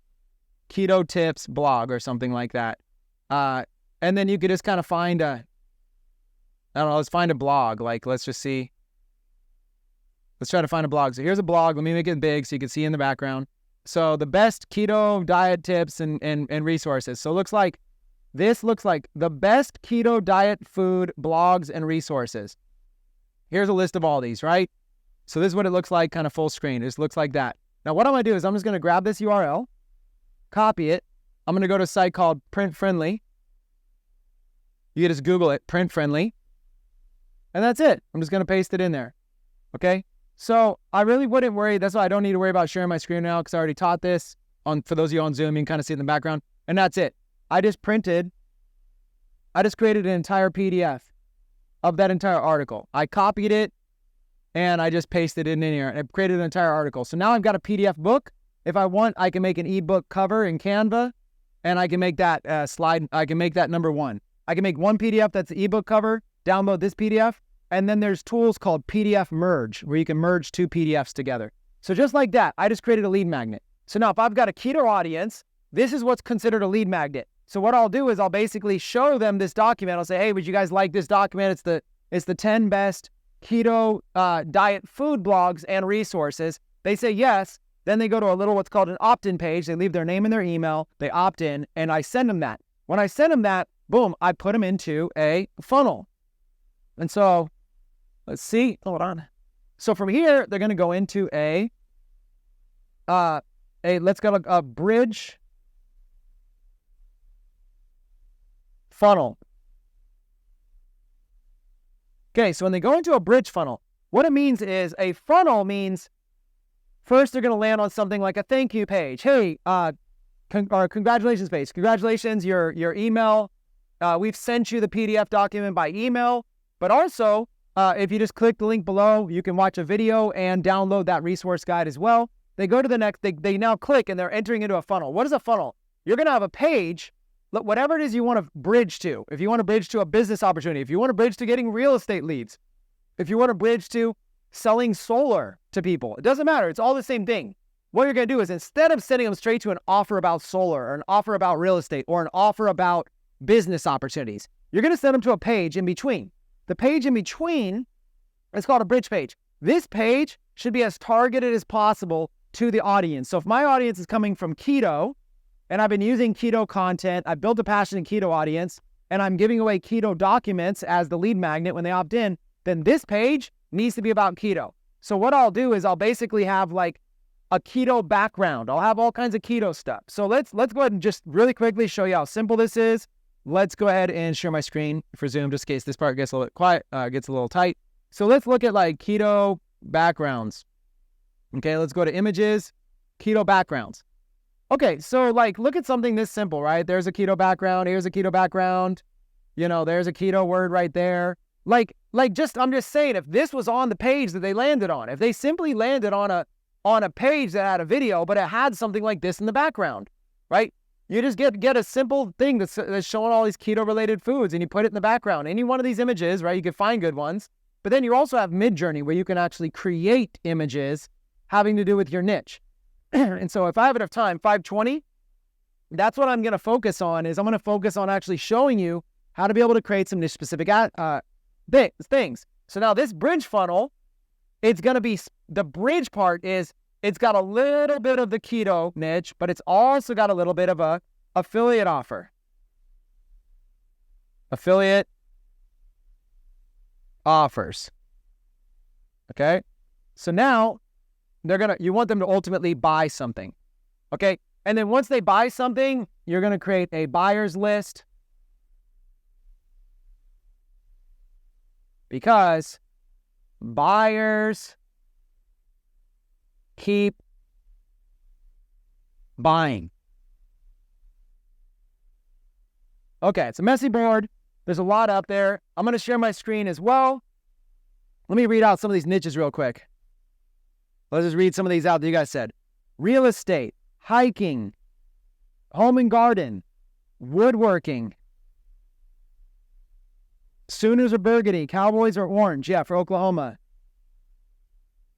keto tips blog or something like that. And then you could just kind of find let's find a blog. Like, let's just see. Let's try to find a blog. So here's a blog. Let me make it big so you can see in the background. So the best keto diet tips and resources. So this looks like the best keto diet food blogs and resources. Here's a list of all these, right? So this is what it looks like, kind of full screen. It just looks like that. Now what I'm going to do is I'm just going to grab this URL, copy it. I'm going to go to a site called Print Friendly. You can just Google it, Print Friendly. And that's it. I'm just going to paste it in there. Okay? So I really wouldn't worry. That's why I don't need to worry about sharing my screen now because I already taught this. For those of you on Zoom, you can kind of see it in the background. And that's it. I just created an entire PDF of that entire article. I copied it and I just pasted it in here and I created an entire article. So now I've got a PDF book. If I want, I can make an ebook cover in Canva and I can make that slide. I can make that number one. I can make one PDF that's the ebook cover, download this PDF. And then there's tools called PDF merge where you can merge two PDFs together. So just like that, I just created a lead magnet. So now if I've got a keto audience, this is what's considered a lead magnet. So what I'll do is I'll basically show them this document. I'll say, hey, would you guys like this document? It's the 10 best keto diet food blogs and resources. They say yes. Then they go to what's called an opt-in page. They leave their name and their email. They opt in and I send them that. When I send them that, boom, I put them into a funnel. And so let's see. Hold on. So from here, they're going to go into let's go a bridge funnel. Okay, so when they go into a bridge funnel, what it means is a funnel means first they're going to land on something like a thank you page. Hey, congratulations page. Congratulations, your email. We've sent you the PDF document by email, but also if you just click the link below, you can watch a video and download that resource guide as well. They go to the next, they now click and they're entering into a funnel. What is a funnel? You're going to have a page, whatever it is you want to bridge to. If you want to bridge to a business opportunity, if you want to bridge to getting real estate leads, if you want to bridge to selling solar to people, it doesn't matter. It's all the same thing. What you're going to do is instead of sending them straight to an offer about solar or an offer about real estate or an offer about business opportunities, you're going to send them to a page in between. The page in between is called a bridge page. This page should be as targeted as possible to the audience. So if my audience is coming from keto and I've been using keto content, I've built a passionate keto audience, and I'm giving away keto documents as the lead magnet when they opt in, then this page needs to be about keto. So what I'll do is I'll basically have like a keto background. I'll have all kinds of keto stuff. So let's go ahead and just really quickly show you how simple this is. Let's go ahead and share my screen for Zoom just in case this part gets a little bit quiet, gets a little tight. So let's look at like keto backgrounds. Okay, let's go to images, keto backgrounds. Okay, so like look at something this simple, right? There's a keto background, here's a keto background. You know, there's a keto word right there. I'm just saying, if this was on the page that they landed on, if they simply landed on a page that had a video, but it had something like this in the background, right? You just get a simple thing that's showing all these keto-related foods, and you put it in the background. Any one of these images, right? You can find good ones. But then you also have Midjourney, where you can actually create images having to do with your niche. And so if I have enough time, 520, that's what I'm going to focus on, is I'm going to focus on actually showing you how to be able to create some niche-specific things. So now this bridge funnel, it's going to be, the bridge part is, it's got a little bit of the keto niche, but it's also got a little bit of a affiliate offer. Affiliate offers. Okay? So now you want them to ultimately buy something. Okay? And then once they buy something, you're going to create a buyer's list, because buyers keep buying. Okay, it's a messy board. There's a lot up there. I'm going to share my screen as well. Let me read out some of these niches real quick. Let's just read some of these out that you guys said. Real estate, hiking, home and garden, woodworking, Sooners are burgundy, Cowboys are orange. Yeah, for Oklahoma.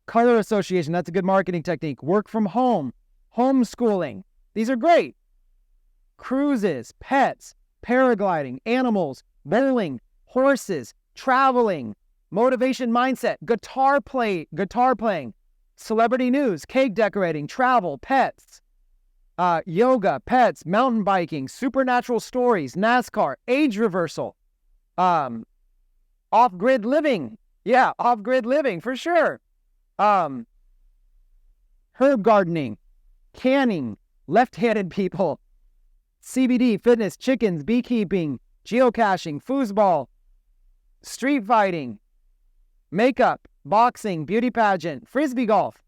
Color association, that's a good marketing technique. Work from home, homeschooling. These are great. Cruises, pets, paragliding, animals, bowling, horses, traveling, motivation mindset, guitar playing, celebrity news, cake decorating, travel, pets, yoga, pets, mountain biking, supernatural stories, NASCAR, age reversal, off-grid living. Yeah, off-grid living for sure. Herb gardening, canning, left-handed people, CBD, fitness, chickens, beekeeping, geocaching, foosball, street fighting, makeup, boxing, beauty pageant, frisbee golf,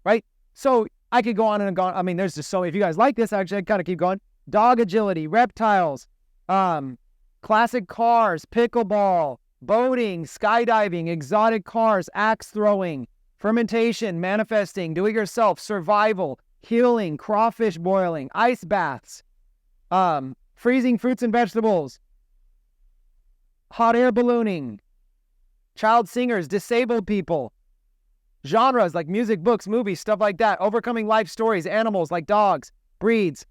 right? So I could go on and on. I mean, there's just so many. If you guys like this, actually, I kind of keep going. Dog agility, reptiles, classic cars, pickleball, boating, skydiving, exotic cars, axe throwing, fermentation, manifesting, do-it-yourself, survival, healing, crawfish boiling, ice baths, freezing fruits and vegetables, hot air ballooning, child singers, disabled people, genres like music, books, movies, stuff like that, overcoming life stories, animals like dogs, breeds,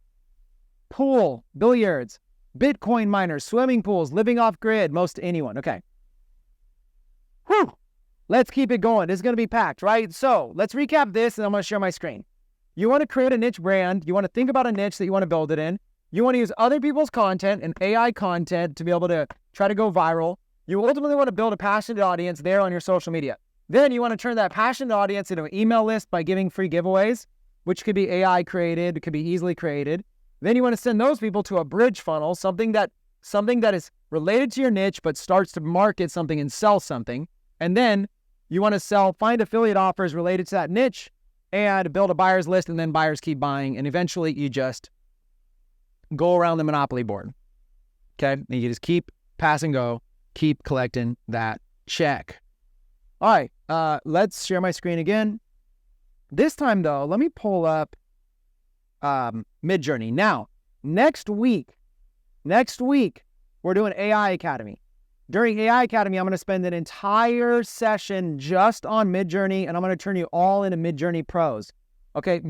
pool, billiards, Bitcoin miners, swimming pools, living off grid, most anyone. Okay. Whew. Let's keep it going. This is going to be packed, right? So let's recap this, and I'm going to share my screen. You want to create a niche brand. You want to think about a niche that you want to build it in. You want to use other people's content and AI content to be able to try to go viral. You ultimately want to build a passionate audience there on your social media. Then you want to turn that passionate audience into an email list by giving free giveaways, which could be AI created, it could be easily created. Then you want to send those people to a bridge funnel, something that is related to your niche but starts to market something and sell something. And then you want to find affiliate offers related to that niche and build a buyer's list, and then buyers keep buying, and eventually you just go around the Monopoly board. Okay? And you just keep pass and go, keep collecting that check. All right, let's share my screen again. This time though, let me pull up Midjourney. Now, next week, we're doing AI Academy. During AI Academy, I'm going to spend an entire session just on Midjourney, and I'm going to turn you all into Midjourney pros. Okay, I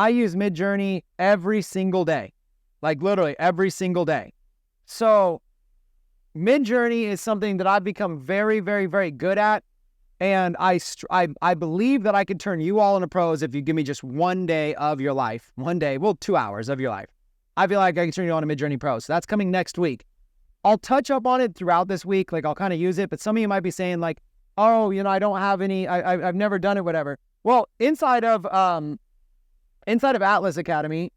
use Midjourney every single day, like literally every single day. So Midjourney is something that I've become very, very, very good at. And I believe that I can turn you all into pros if you give me just one day of your life. 2 hours of your life. I feel like I can turn you on to Midjourney Pro. So that's coming next week. I'll touch up on it throughout this week. Like I'll kind of use it, but some of you might be saying like, oh, I don't have any, I've never done it, whatever. Well, inside of Atlas Academy,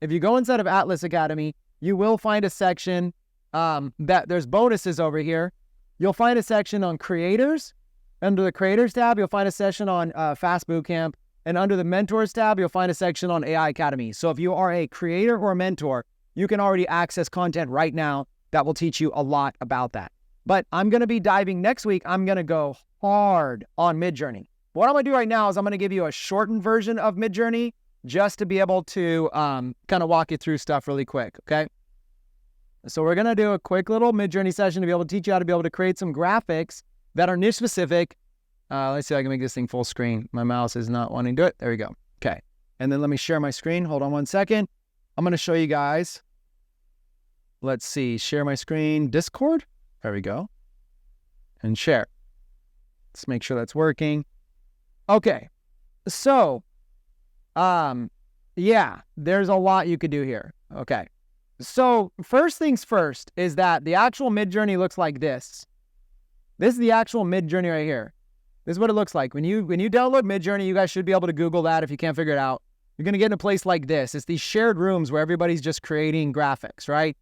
if you go inside of Atlas Academy, you will find a section that there's bonuses over here. You'll find a section on creators. Under the creators tab, you'll find a section on Fast Bootcamp. And under the mentors tab, you'll find a section on AI Academy. So if you are a creator or a mentor, you can already access content right now that will teach you a lot about that. But I'm going to be diving next week. I'm going to go hard on Midjourney. What I'm going to do right now is I'm going to give you a shortened version of Midjourney just to be able to kind of walk you through stuff really quick, okay? So we're going to do a quick little Midjourney session to be able to teach you how to be able to create some graphics that are niche specific. Let's see if I can make this thing full screen. My mouse is not wanting to do it. There we go. Okay. And then let me share my screen. Hold on one second. I'm going to show you guys. Let's see. Share my screen. Discord. There we go. And share. Let's make sure that's working. Okay. So, yeah, there's a lot you could do here. Okay. So first things first is that the actual Midjourney looks like this. This is the actual Midjourney right here. This is what it looks like. When you download Midjourney, you guys should be able to Google that if you can't figure it out. You're going to get in a place like this. It's these shared rooms where everybody's just creating graphics, right?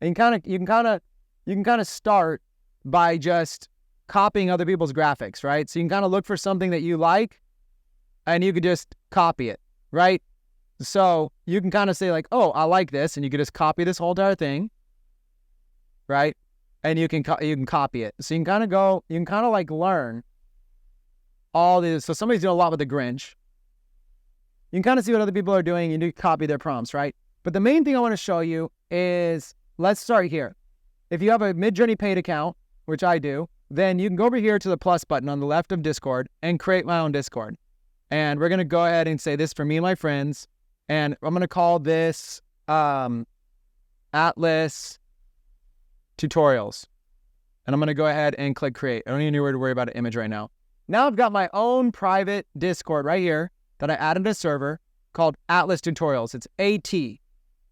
And you can kind of start by just copying other people's graphics, right? So you can kind of look for something that you like and you could just copy it, right? So you can kind of say like, oh, I like this, and you could just copy this whole entire thing, right? And you can copy it. So you can kind of like learn all this. So somebody's doing a lot with the Grinch. You can kind of see what other people are doing. You need to copy their prompts, right? But the main thing I want to show you is, let's start here. If you have a Midjourney paid account, which I do, then you can go over here to the plus button on the left of Discord and create my own Discord. And we're going to go ahead and say this for me and my friends. And I'm going to call this Atlas Tutorials. And I'm going to go ahead and click create. I don't even need to worry about an image right now. Now I've got my own private Discord right here that I added a server called Atlas Tutorials. It's AT.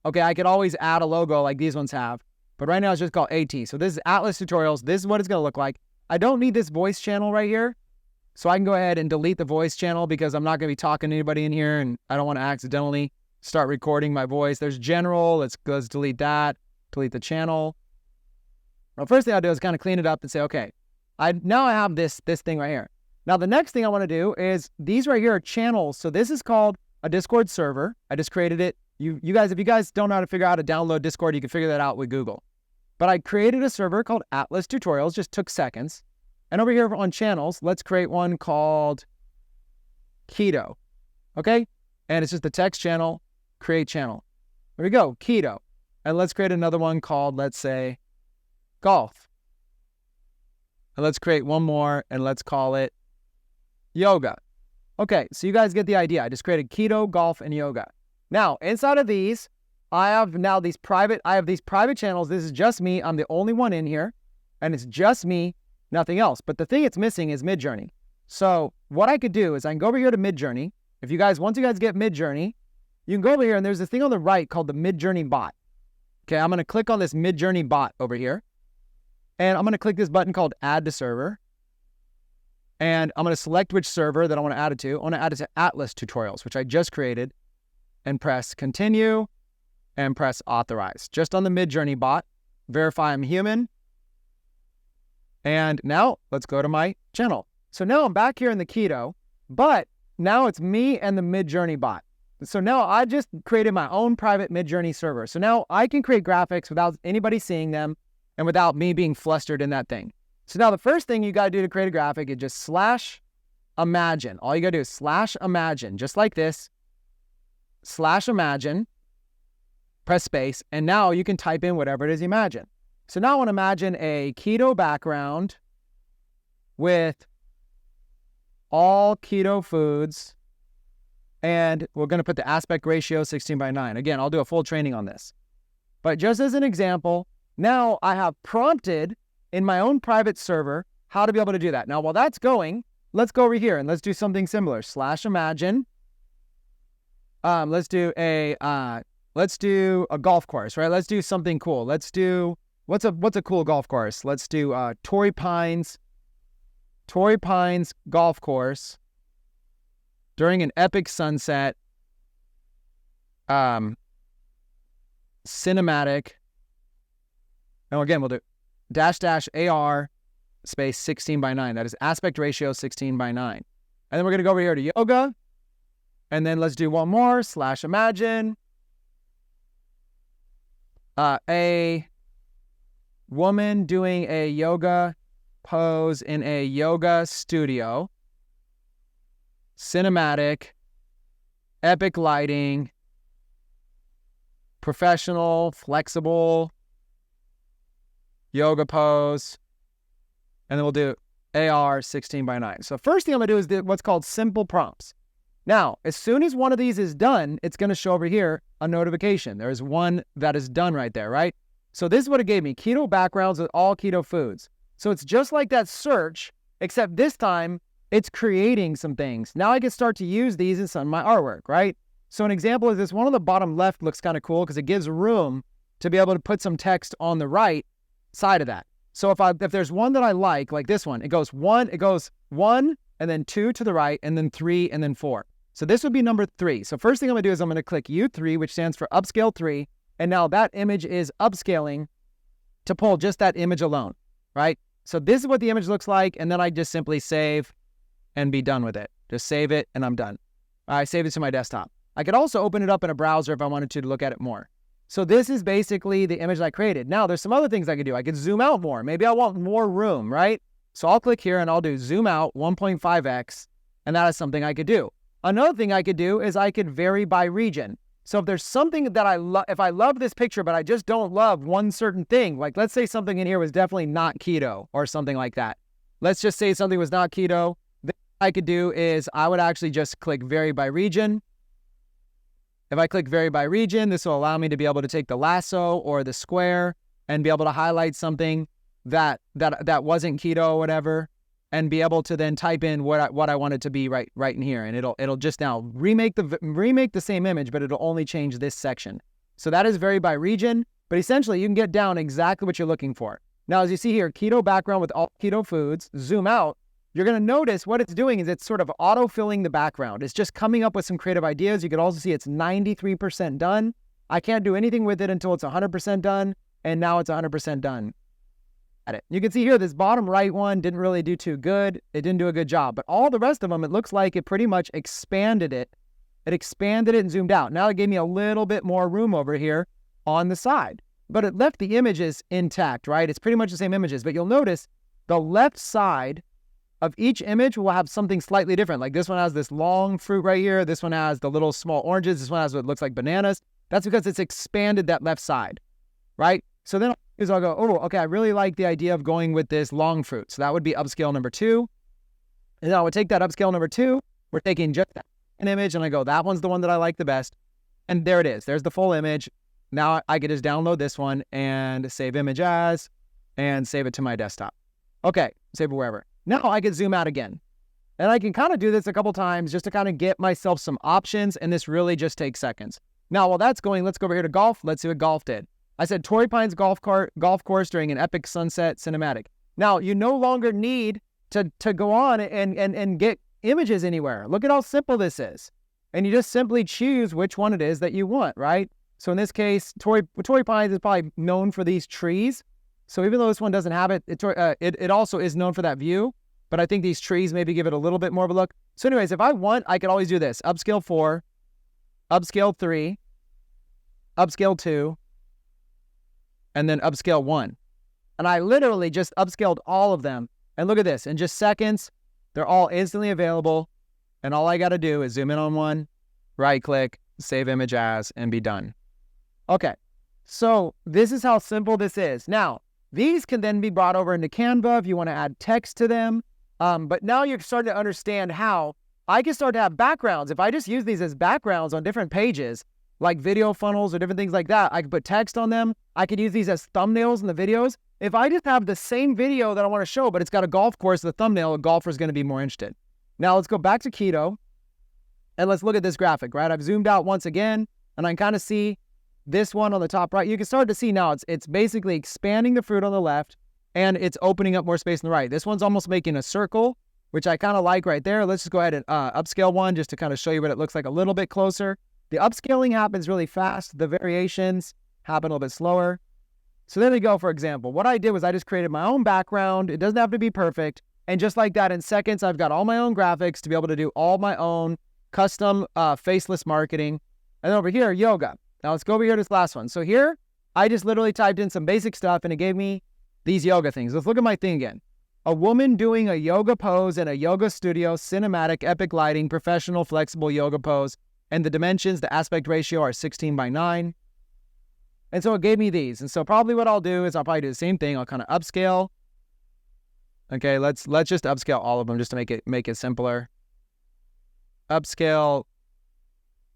Okay, I could always add a logo like these ones have, but right now it's just called AT. So this is Atlas Tutorials. This is what it's going to look like. I don't need this voice channel right here, so I can go ahead and delete the voice channel because I'm not going to be talking to anybody in here, and I don't want to accidentally start recording my voice. There's general. Let's delete that. Delete the channel. Well, first thing I'll do is kind of clean it up and say, okay, now I have this thing right here. Now, the next thing I want to do is these right here are channels. So this is called a Discord server. I just created it. You guys, if you guys don't know how to figure out how to download Discord, you can figure that out with Google. But I created a server called Atlas Tutorials, just took seconds. And over here on channels, let's create one called Keto. Okay? And it's just the text channel, create channel. There we go, Keto. And let's create another one called, let's say, Golf. And let's create one more and let's call it Yoga. Okay, so you guys get the idea. I just created Keto, Golf, and Yoga. Now, inside of these, I have these private channels. This is just me. I'm the only one in here. And it's just me, nothing else. But the thing it's missing is Midjourney. So what I could do is I can go over here to Midjourney. Once you guys get Midjourney, you can go over here and there's this thing on the right called the Midjourney bot. Okay, I'm going to click on this Midjourney bot over here. And I'm going to click this button called Add to Server. And I'm going to select which server that I want to add it to. I want to add it to Atlas Tutorials, which I just created. And press Continue and press Authorize. Just on the Midjourney bot. Verify I'm human. And now let's go to my channel. So now I'm back here in the Keto, but now it's me and the Midjourney bot. So now I just created my own private Midjourney server. So now I can create graphics without anybody seeing them and without me being flustered in that thing. So now the first thing you got to do to create a graphic is just imagine. All you gotta do is /imagine, just like this, /imagine, press space, and now you can type in whatever it is you imagine. So now I want to imagine a keto background with all keto foods, and we're going to put the aspect ratio 16:9. Again, I'll do a full training on this. But just as an example, now I have prompted in my own private server how to be able to do that. Now, while that's going, let's go over here and let's do something similar. /imagine. Let's do a golf course, right? Let's do something cool. Let's do, what's a cool golf course? Let's do Torrey Pines golf course during an epic sunset, cinematic. And again, we'll do --AR space 16:9. That is aspect ratio 16:9. And then we're going to go over here to yoga. And then let's do one more, /imagine. A woman doing a yoga pose in a yoga studio, cinematic, epic lighting, professional, flexible yoga pose, and then we'll do AR 16:9. So first thing I'm gonna do is what's called simple prompts. Now, as soon as one of these is done, it's going to show over here a notification. There's one that is done right there, right? So this is what it gave me, keto backgrounds with all keto foods. So it's just like that search, except this time it's creating some things. Now I can start to use these in some of my artwork, right? So an example is this one on the bottom left looks kind of cool because it gives room to be able to put some text on the right side of that. So if there's one that I like this one, it goes one, and then 2 to the right, and then 3, and then 4. So this would be number 3. So first thing I'm going to do is I'm going to click U3, which stands for upscale 3. And now that image is upscaling to pull just that image alone, right? So this is what the image looks like. And then I just simply save and be done with it. Just save it and I'm done. I save it to my desktop. I could also open it up in a browser if I wanted to look at it more. So this is basically the image I created. Now there's some other things I could do. I could zoom out more. Maybe I want more room, right? So I'll click here and I'll do zoom out 1.5x, and that is something I could do. Another thing I could do is I could vary by region. So if there's something that I love, if I love this picture, but I just don't love one certain thing, like let's say something in here was definitely not keto or something like that. Let's just say something was not keto. Then what I could do is I would actually just click vary by region. If I click vary by region, this will allow me to be able to take the lasso or the square and be able to highlight something that wasn't keto or whatever, and be able to then type in what I want it to be right in here, and it'll just now remake the same image, but it'll only change this section. So that is vary by region, but essentially you can get down exactly what you're looking for. Now, as you see here, keto background with all keto foods, zoom out, you're going to notice what it's doing is it's sort of auto-filling the background. It's just coming up with some creative ideas. You can also see it's 93% done. I can't do anything with it until it's 100% done, and now it's 100% done. It. You can see here, this bottom right one didn't really do too good. It didn't do a good job, but all the rest of them, it looks like it pretty much expanded it. It expanded it and zoomed out. Now it gave me a little bit more room over here on the side, but it left the images intact, right? It's pretty much the same images, but you'll notice the left side of each image will have something slightly different. Like this one has this long fruit right here. This one has the little small oranges. This one has what looks like bananas. That's because it's expanded that left side, right? So then I'll go, oh, okay, I really like the idea of going with this long fruit. So that would be upscale number 2. And then I would take that upscale number 2. We're taking just an image, and I go, that one's the one that I like the best. And there it is. There's the full image. Now I could just download this one and save image as, and save it to my desktop. Okay, save it wherever. Now I can zoom out again. And I can kind of do this a couple times just to kind of get myself some options, and this really just takes seconds. Now, while that's going, let's go over here to golf. Let's see what golf did. I said Torrey Pines golf course during an epic sunset cinematic. Now, you no longer need to go on and get images anywhere. Look at how simple this is. And you just simply choose which one it is that you want, right? So in this case, Torrey Pines is probably known for these trees. So even though this one doesn't have it, it also is known for that view. But I think these trees maybe give it a little bit more of a look. So anyways, if I want, I could always do this. Upscale 4, upscale 3, upscale 2, and then upscale 1. And I literally just upscaled all of them. And look at this. In just seconds, They're all instantly available. And all I got to do is zoom in on one, right click, save image as, and be done. Okay, so this is how simple this is. Now, these can then be brought over into Canva if you want to add text to them. But now you're starting to understand how I can start to have backgrounds. If I just use these as backgrounds on different pages, like video funnels or different things like that, I could put text on them. I could use these as thumbnails in the videos. If I just have the same video that I want to show, but it's got a golf course, the thumbnail, a golfer is going to be more interested. Now let's go back to Keto and let's look at this graphic, right? I've zoomed out once again and I can kind of see this one on the top right. You can start to see now it's basically expanding the fruit on the left and it's opening up more space on the right. This one's almost making a circle, which I kind of like right there. Let's just go ahead and upscale one just to kind of show you what it looks like a little bit closer. The upscaling happens really fast. The variations happen a little bit slower. So there we go, for example. What I did was I just created my own background. It doesn't have to be perfect. And just like that, in seconds, I've got all my own graphics to be able to do all my own custom faceless marketing. And then over here, yoga. Now let's go over here to this last one. So here, I just literally typed in some basic stuff and it gave me these yoga things. Let's look at my thing again. A woman doing a yoga pose in a yoga studio, cinematic, epic lighting, professional, flexible yoga pose. And the dimensions, the aspect ratio are 16:9. And so it gave me these. And so probably what I'll do is I'll probably do the same thing. I'll kind of upscale. Okay, let's just upscale all of them just to make it simpler. Upscale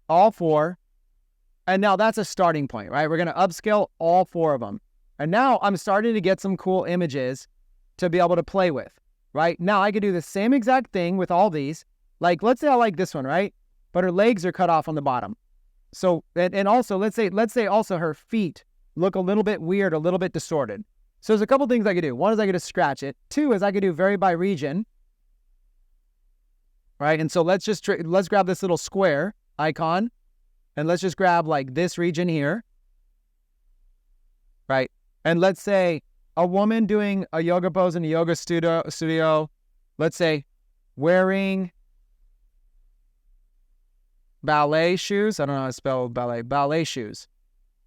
all 4. And now that's a starting point, right? We're going to upscale all 4 of them. And now I'm starting to get some cool images to be able to play with, right? Now I could do the same exact thing with all these. Like, let's say I like this one, right? But her legs are cut off on the bottom. So, and also, let's say also her feet look a little bit weird, a little bit distorted. So there's a couple things I could do. One is I could just scratch it. 2 is I could do vary by region, right? And so let's grab this little square icon and let's just grab like this region here, right? And let's say a woman doing a yoga pose in a yoga studio, let's say wearing ballet shoes. I don't know how to spell ballet shoes.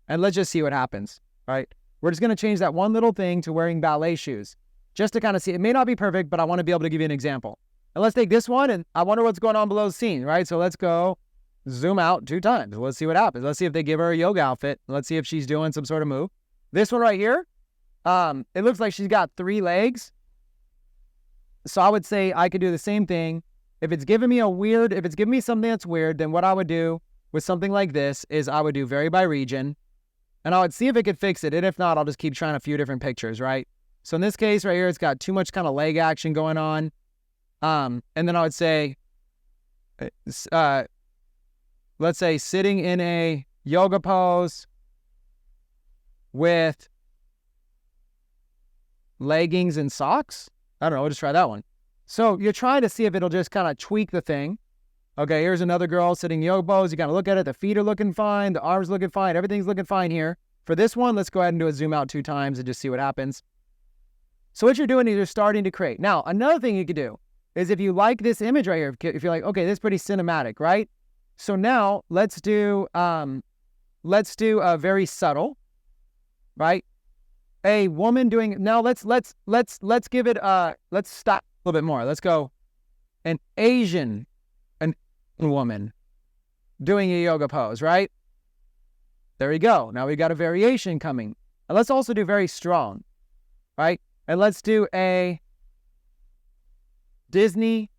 And let's just see what happens, right? We're just going to change that one little thing to wearing ballet shoes just to kind of see. It may not be perfect, but I want to be able to give you an example. And let's take this one and I wonder what's going on below the scene, right? So let's go zoom out 2 times. Let's see what happens. Let's see if they give her a yoga outfit. Let's see if she's doing some sort of move. This one right here, it looks like she's got 3 legs. So I would say I could do the same thing. If it's giving me something that's weird, then what I would do with something like this is I would do vary by region and I would see if it could fix it. And if not, I'll just keep trying a few different pictures, right? So in this case right here, it's got too much kind of leg action going on. And then I would say, let's say sitting in a yoga pose with leggings and socks. I don't know. We'll just try that one. So you're trying to see if it'll just kind of tweak the thing. Okay, here's another girl sitting yoga pose. You kind of look at it. The feet are looking fine. The arms looking fine. Everything's looking fine here. For this one, let's go ahead and do a zoom out 2 times and just see what happens. So what you're doing is you're starting to create. Now, another thing you could do is if you like this image right here, if you're like, okay, this is pretty cinematic, right? So now let's do a very subtle, right? A woman doing, now let's give it, let's stop a little bit more. Let's go an Asian woman doing a yoga pose, right? There we go. Now we got a variation coming. And let's also do very strong, right? And let's do a Disney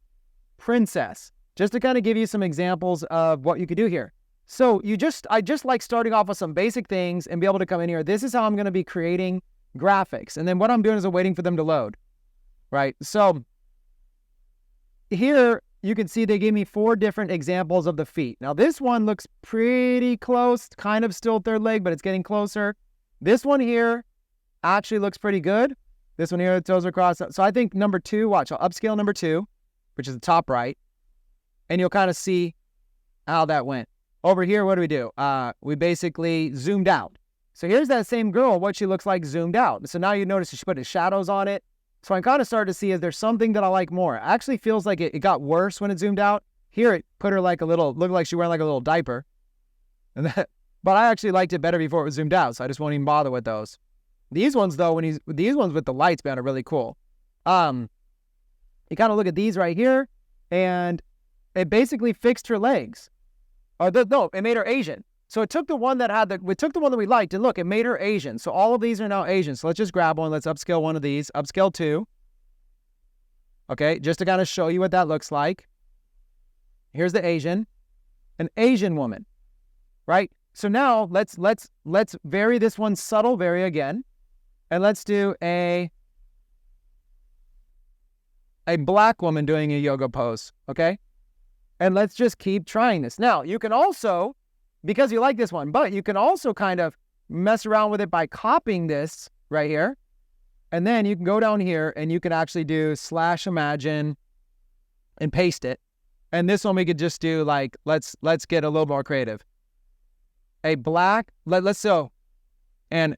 princess, just to kind of give you some examples of what you could do here. So I just like starting off with some basic things and be able to come in here. This is how I'm going to be creating graphics. And then what I'm doing is I'm waiting for them to load, right? So here you can see they gave me 4 different examples of the feet. Now this one looks pretty close, kind of still 3rd leg, but it's getting closer. This one here actually looks pretty good. This one here, the toes are crossed. So I think number 2, watch, I'll upscale number 2, which is the top right, and you'll kind of see how that went. Over here, what do? We basically zoomed out. So here's that same girl, what she looks like zoomed out. So now you notice she put the shadows on it. So I kind of started to see is there something that I like more. It actually feels like it got worse when it zoomed out. Here it put her like looked like she wearing like a little diaper. But I actually liked it better before it was zoomed out, so I just won't even bother with those. These ones though, these ones with the lights, man, are really cool. You kind of look at these right here, and it basically fixed her legs. No, it made her Asian. So it took the one that we liked, and look, it made her Asian. So all of these are now Asian. So let's just grab one. Let's upscale one of these. Upscale 2. Okay, just to kind of show you what that looks like. Here's the Asian, an Asian woman, right? So now let's vary this one, subtle vary again, and let's do a black woman doing a yoga pose, okay? And let's just keep trying this. Now, you can also, because you like this one, but you can also kind of mess around with it by copying this right here. And then you can go down here and you can actually do /imagine and paste it. And this one we could just do like, let's get a little more creative. A black, let's so, an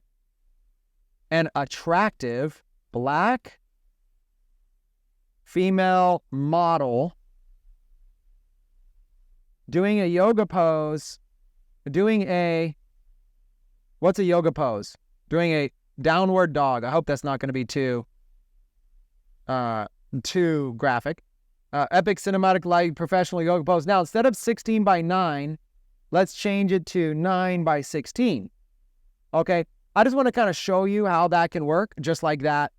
attractive black female model doing a yoga pose, what's a yoga pose? Doing a downward dog. I hope that's not going to be too graphic. Epic cinematic light professional yoga pose. Now, instead of 16 by 9, let's change it to 9 by 16. Okay. I just want to kind of show you how that can work just like that.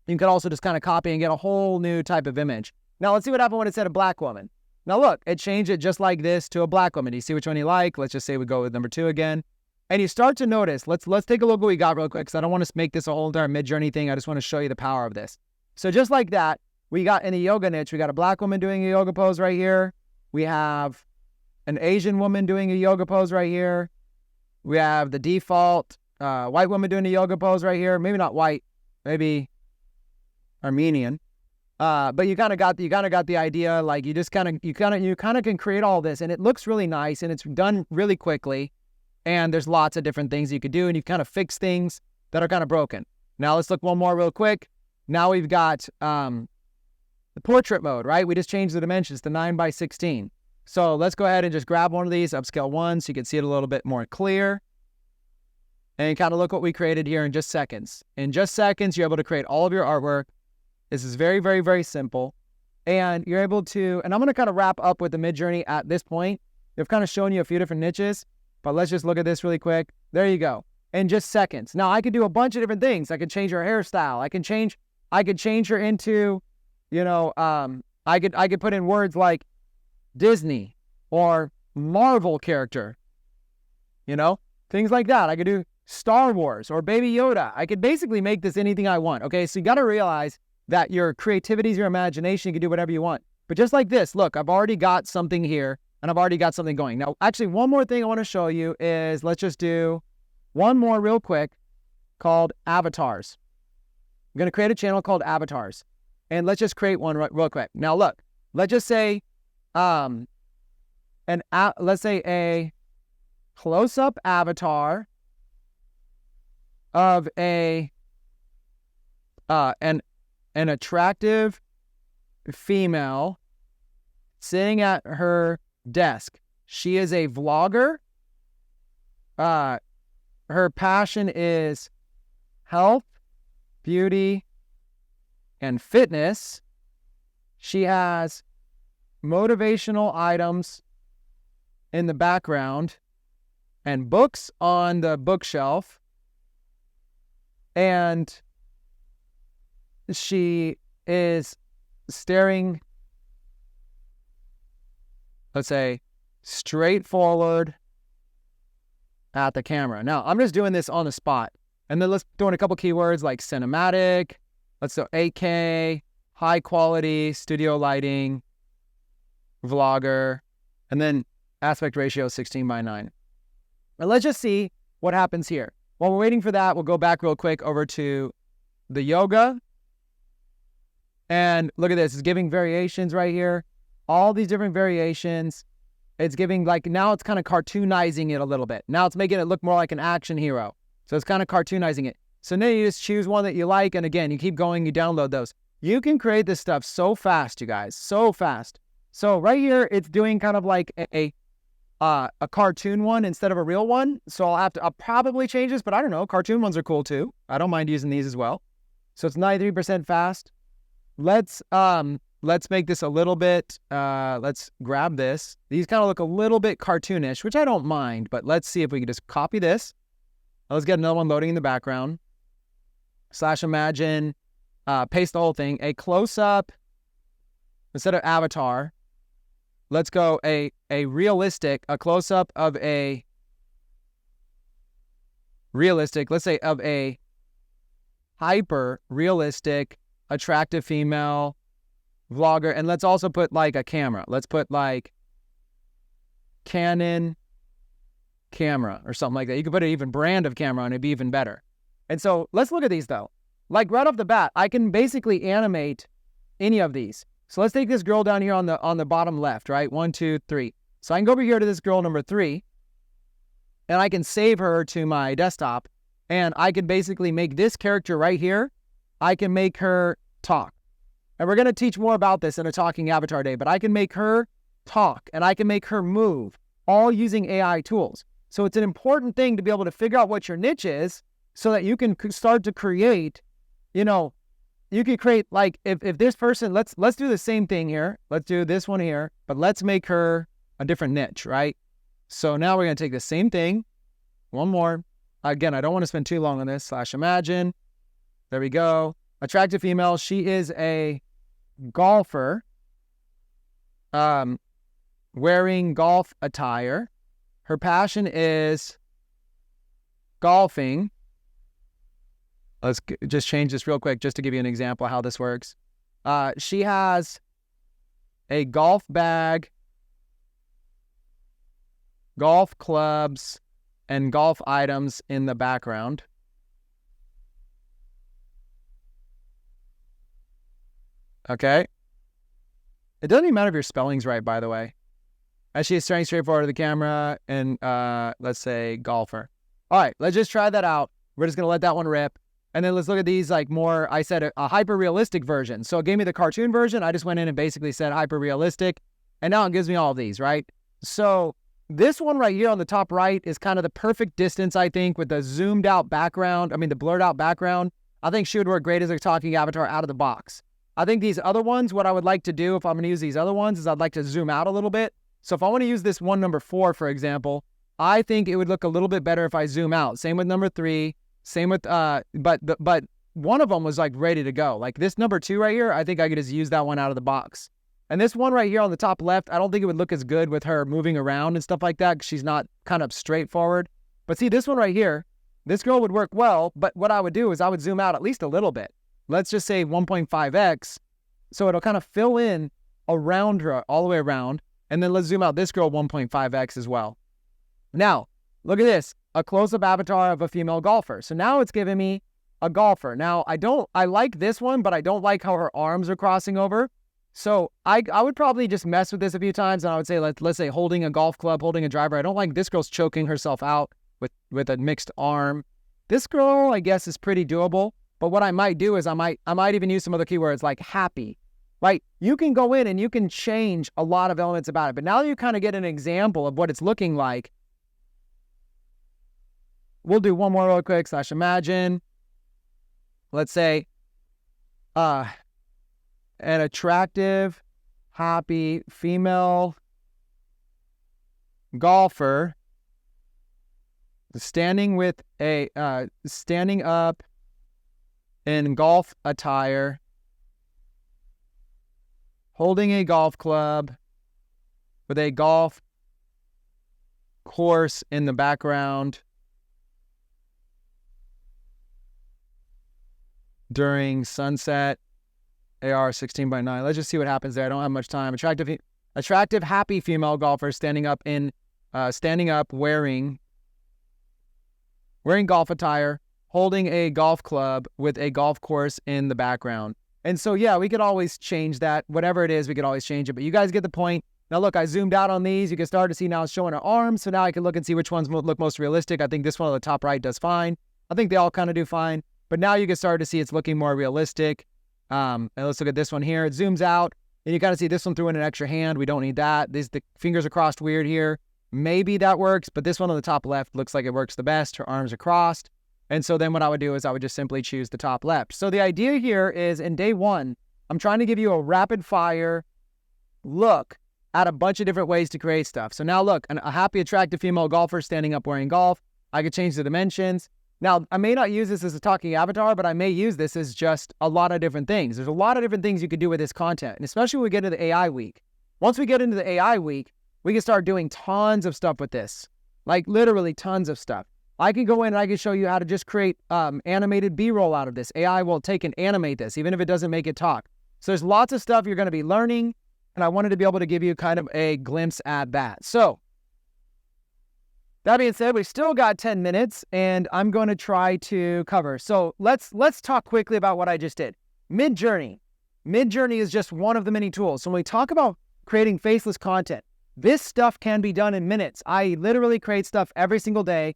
You can also just kind of copy and get a whole new type of image. Now, let's see what happened when it said a black woman. Now, look, it changed it just like this to a black woman. Do you see which one you like? Let's just say we go with number 2 again. And you start to notice, let's take a look what we got real quick, because I don't want to make this a whole entire Midjourney thing. I just want to show you the power of this. So just like that, we got in the yoga niche, we got a black woman doing a yoga pose right here. We have an Asian woman doing a yoga pose right here. We have the default white woman doing a yoga pose right here. Maybe not white, maybe Armenian. But you kind of got the idea. Like you kind of can create all this, and it looks really nice, and it's done really quickly. And there's lots of different things you could do, and you kind of fix things that are kind of broken. Now let's look one more real quick. Now we've got the portrait mode, right? We just changed the dimensions to 9 by 16. So let's go ahead and just grab one of these, upscale 1, so you can see it a little bit more clear. And kind of look what we created here in just seconds. In just seconds, you're able to create all of your artwork. This is very, very, very simple. And you're able to, and I'm going to kind of wrap up with the Midjourney at this point. I've kind of shown you a few different niches, but let's just look at this really quick. There you go. In just seconds. Now I could do a bunch of different things. I could change her hairstyle. I could change her into, I could put in words like Disney or Marvel character, things like that. I could do Star Wars or Baby Yoda. I could basically make this anything I want. Okay. So you got to realize that your creativity is your imagination. You can do whatever you want. But just like this, look, I've already got something here and I've already got something going. Now, actually, one more thing I want to show you is let's just do one more real quick called avatars. I'm going to create a channel called avatars. And let's just create one real quick. Now, look, let's just say, let's say a close-up avatar of an attractive female sitting at her desk. She is a vlogger. Her passion is health, beauty, and fitness. She has motivational items in the background and books on the bookshelf. And she is staring, let's say, straight forward at the camera. Now, I'm just doing this on the spot. And then let's throw in a couple keywords like cinematic. Let's do 8K, high quality, studio lighting, vlogger, and then aspect ratio 16 by 9. And let's just see what happens here. While we're waiting for that, we'll go back real quick over to the yoga. And look at this. It's giving variations right here. All these different variations. It's giving now it's kind of cartoonizing it a little bit. Now it's making it look more like an action hero. So it's kind of cartoonizing it. So then you just choose one that you like. And again, you keep going, you download those. You can create this stuff so fast, you guys, so fast. So right here, it's doing kind of like a cartoon one instead of a real one. So I'll probably change this, but I don't know. Cartoon ones are cool too. I don't mind using these as well. So it's 93% fast. let's make this a little bit, let's grab this. These kind of look a little bit cartoonish, which I don't mind, but let's see if we can just copy this. Let's get another one loading in the background. /imagine, paste the whole thing. A close-up, instead of avatar, let's go a realistic, a close-up of a realistic, let's say of a hyper-realistic, attractive female vlogger. And let's also put like a camera. Let's put like Canon camera or something like that. You could put an even brand of camera on it, it'd be even better. And so let's look at these though. Like right off the bat, I can basically animate any of these. So let's take this girl down here on the bottom left, right? 1, 2, 3. So I can go over here to this girl number 3, and I can save her to my desktop, and I can basically make this character right here, I can make her talk. And we're going to teach more about this in a talking avatar day, but I can make her talk and I can make her move, all using AI tools. So it's an important thing to be able to figure out what your niche is so that you can start to create, you know, you can create like if this person, let's do the same thing here. Let's do this one here, but let's make her a different niche, right? So now we're going to take the same thing. One more. Again, I don't want to spend too long on this. /imagine. There we go. Attractive female. She is a golfer wearing golf attire. Her passion is golfing. Let's just change this real quick just to give you an example of how this works. She has a golf bag, golf clubs, and golf items in the background. Okay. It doesn't even matter if your spelling's right, by the way. As she is staring straight forward to the camera and let's say golfer. All right, let's just try that out. We're just going to let that one rip. And then let's look at these like more, I said a hyper-realistic version. So it gave me the cartoon version. I just went in and basically said hyper-realistic. And now it gives me all of these, right? So this one right here on the top right is kind of the perfect distance, I think, with the zoomed out background. I mean, the blurred out background. I think she would work great as a talking avatar out of the box. I think these other ones, what I would like to do if I'm going to use these other ones is I'd like to zoom out a little bit. So if I want to use this one number 4, for example, I think it would look a little bit better if I zoom out. Same with number 3. Same with, but one of them was like ready to go. Like this number 2 right here, I think I could just use that one out of the box. And this one right here on the top left, I don't think it would look as good with her moving around and stuff like that because she's not kind of straightforward. But see this one right here, this girl would work well, but what I would do is I would zoom out at least a little bit. Let's just say 1.5x. So it'll kind of fill in around her all the way around. And then let's zoom out this girl 1.5x as well. Now, look at this. A close-up avatar of a female golfer. So now it's giving me a golfer. Now, I like this one, but I don't like how her arms are crossing over. So I would probably just mess with this a few times, and I would say, let's say holding a golf club, holding a driver. I don't like this girl's choking herself out with a mixed arm. This girl, I guess, is pretty doable. But what I might do is I might even use some other keywords like happy, right? You can go in and you can change a lot of elements about it. But now you kind of get an example of what it's looking like. We'll do one more real quick. /imagine. Let's say an attractive, happy female golfer standing up in golf attire, holding a golf club with a golf course in the background during sunset. AR 16:9. Let's just see what happens there. I don't have much time. Attractive, happy female golfer standing up wearing golf attire, holding a golf club with a golf course in the background. And so, yeah, we could always change that. Whatever it is, we could always change it. But you guys get the point. Now, look, I zoomed out on these. You can start to see now it's showing her arms. So now I can look and see which ones look most realistic. I think this one on the top right does fine. I think they all kind of do fine. But now you can start to see it's looking more realistic. And let's look at this one here. It zooms out. And you kind of see this one threw in an extra hand. We don't need that. The fingers are crossed weird here. Maybe that works. But this one on the top left looks like it works the best. Her arms are crossed. And so then what I would do is I would just simply choose the top left. So the idea here is in day 1 I'm trying to give you a rapid fire look at a bunch of different ways to create stuff. So now look, a happy, attractive female golfer standing up wearing golf. I could change the dimensions. Now, I may not use this as a talking avatar, but I may use this as just a lot of different things. There's a lot of different things you could do with this content, and especially when we get into the AI week. Once we get into the AI week, we can start doing tons of stuff with this, like literally tons of stuff. I can go in and I can show you how to just create animated B-roll out of this. AI will take and animate this, even if it doesn't make it talk. So there's lots of stuff you're going to be learning, and I wanted to be able to give you kind of a glimpse at that. So that being said, we still got 10 minutes, and I'm going to try to cover. So let's talk quickly about what I just did. Midjourney. Midjourney is just one of the many tools. So when we talk about creating faceless content, this stuff can be done in minutes. I literally create stuff every single day.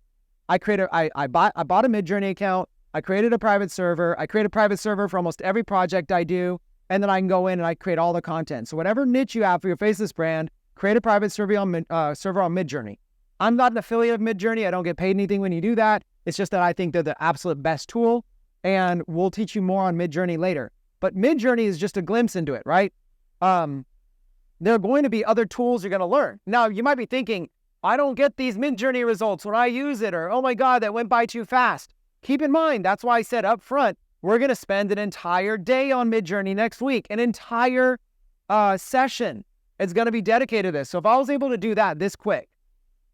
I bought a Midjourney account. I created a private server. I create a private server for almost every project I do, and then I can go in and I create all the content. So whatever niche you have for your faceless brand, create a private server on Midjourney. I'm not an affiliate of Midjourney. I don't get paid anything when you do that. It's just that I think they're the absolute best tool, and we'll teach you more on Midjourney later. But Midjourney is just a glimpse into it, right? There are going to be other tools you're going to learn. Now, you might be thinking, I don't get these Midjourney results when I use it, or, oh my God, that went by too fast. Keep in mind, that's why I said up front, we're going to spend an entire day on Midjourney next week, an entire session. It's going to be dedicated to this. So if I was able to do that this quick,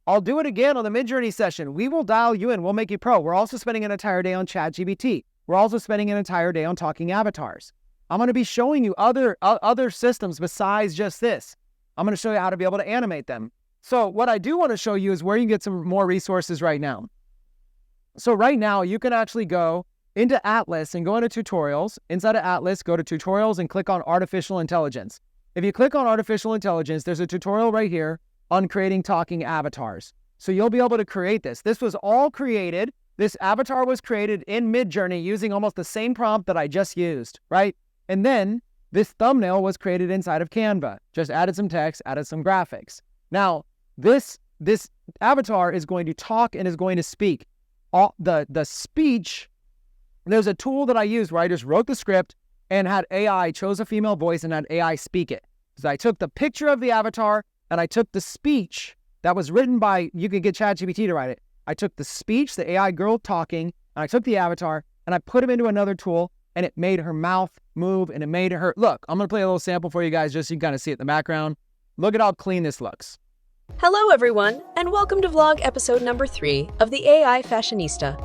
I'll do it again on the Midjourney session. We will dial you in. We'll make you pro. We're also spending an entire day on ChatGPT. We're also spending an entire day on talking avatars. I'm going to be showing you other systems besides just this. I'm going to show you how to be able to animate them. So what I do want to show you is where you can get some more resources right now. So right now, you can actually go into Atlas and go into tutorials. Inside of Atlas, go to tutorials and click on artificial intelligence. If you click on artificial intelligence, there's a tutorial right here on creating talking avatars. So you'll be able to create this. This was all created. This avatar was created in Midjourney using almost the same prompt that I just used, right? And then this thumbnail was created inside of Canva. Just added some text, added some graphics. Now, this avatar is going to talk and is going to speak. The speech, there's a tool that I used where I just wrote the script and had AI, chose a female voice and had AI speak it. So I took the picture of the avatar and I took the speech that was written by, you could get ChatGPT to write it. I took the speech, the AI girl talking, and I took the avatar and I put him into another tool, and it made her mouth move and it made her, look, I'm going to play a little sample for you guys just so you can kind of see it in the background. Look at how clean this looks. Hello everyone, and welcome to vlog episode number 3 of the AI Fashionista.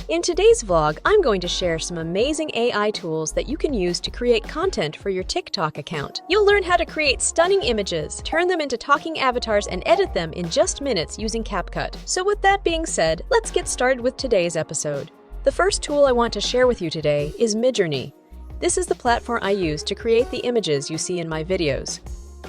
In today's vlog, I'm going to share some amazing AI tools that you can use to create content for your TikTok account. You'll learn how to create stunning images, turn them into talking avatars, and edit them in just minutes using CapCut. So with that being said, let's get started with today's episode. The first tool I want to share with you today is Midjourney. This is the platform I use to create the images you see in my videos.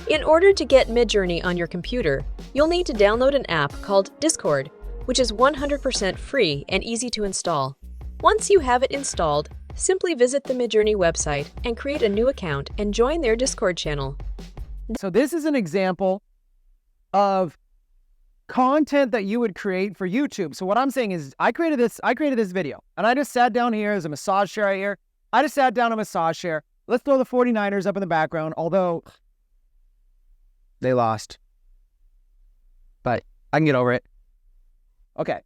In order to get Midjourney on your computer, you'll need to download an app called Discord, which is 100% free and easy to install. Once you have it installed, simply visit the Midjourney website and create a new account and join their Discord channel. So this is an example of content that you would create for YouTube. So what I'm saying is I created this video and I just sat down here as a massage chair right here. I just sat down a massage chair. Let's throw the 49ers up in the background, although they lost, but I can get over it. Okay,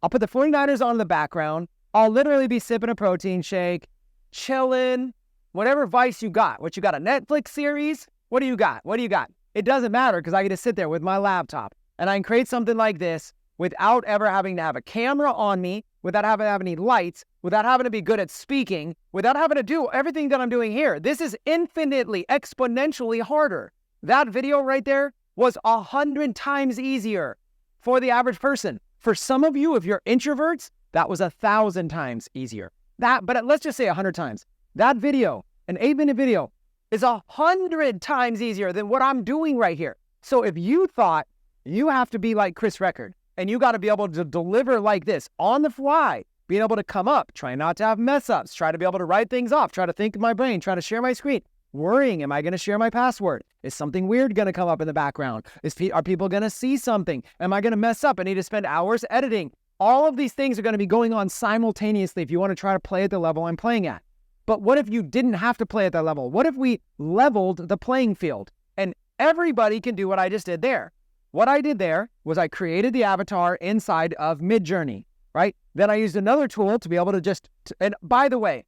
I'll put the 49ers on the background. I'll literally be sipping a protein shake, chilling, whatever vice you got. What you got, a Netflix series? What do you got? What do you got? It doesn't matter because I get to sit there with my laptop and I can create something like this without ever having to have a camera on me, without having to have any lights, without having to be good at speaking, without having to do everything that I'm doing here. This is infinitely, exponentially harder. That video right there was 100 times easier for the average person. For some of you, if you're introverts, that was 1,000 times easier. But let's just say 100 times. That video, an 8-minute video, is 100 times easier than what I'm doing right here. So if you thought you have to be like Chris Record and you got to be able to deliver like this on the fly, being able to come up, try not to have mess ups, try to be able to write things off, try to think in my brain, try to share my screen, worrying, am I going to share my password? Is something weird going to come up in the background? Are people going to see something? Am I going to mess up? I need to spend hours editing. All of these things are going to be going on simultaneously if you want to try to play at the level I'm playing at. But what if you didn't have to play at that level? What if we leveled the playing field and everybody can do what I just did there? What I did there was I created the avatar inside of Midjourney, right? Then I used another tool to be able to and by the way,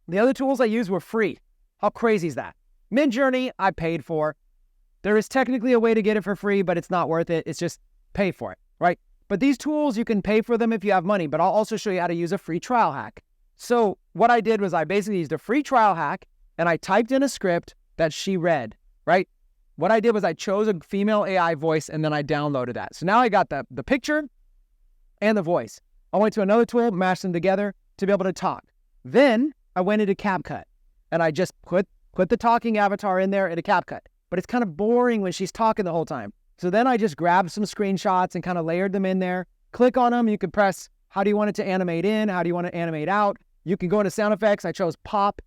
the other tools I used were free. How crazy is that? Midjourney, I paid for. There is technically a way to get it for free, but it's not worth it. It's just pay for it, right? But these tools, you can pay for them if you have money, but I'll also show you how to use a free trial hack. So what I did was I basically used a free trial hack and I typed in a script that she read, right? What I did was I chose a female AI voice and then I downloaded that. So now I got the picture and the voice. I went to another tool, mashed them together to be able to talk. Then I went into CapCut and I just put the talking avatar in there into CapCut. But it's kind of boring when she's talking the whole time. So then I just grabbed some screenshots and kind of layered them in there. Click on them. You can press, how do you want it to animate in? How do you want to animate out? You can go into sound effects. I chose pop,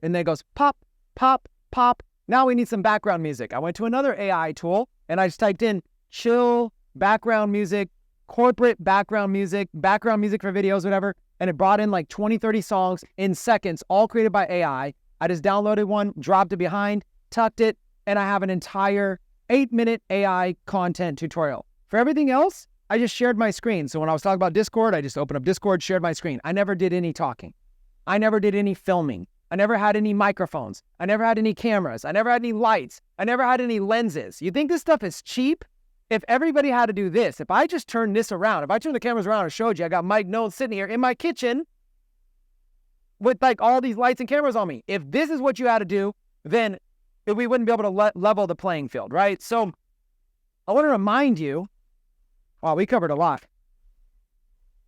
and then it goes pop, pop, pop. Now we need some background music. I went to another AI tool, and I just typed in chill background music, corporate background music for videos, whatever, and it brought in like 20, 30 songs in seconds, all created by AI. I just downloaded one, dropped it behind, tucked it, and I have an entire 8-minute AI content tutorial. For everything else, I just shared my screen. So when I was talking about Discord, I just opened up Discord, shared my screen. I never did any talking. I never did any filming. I never had any microphones. I never had any cameras. I never had any lights. I never had any lenses. You think this stuff is cheap? If everybody had to do this, if I just turned this around, if I turned the cameras around and showed you, I got Mike Nolan sitting here in my kitchen with like all these lights and cameras on me. If this is what you had to do, then we wouldn't be able to level the playing field, right? So I want to remind you, wow, we covered a lot.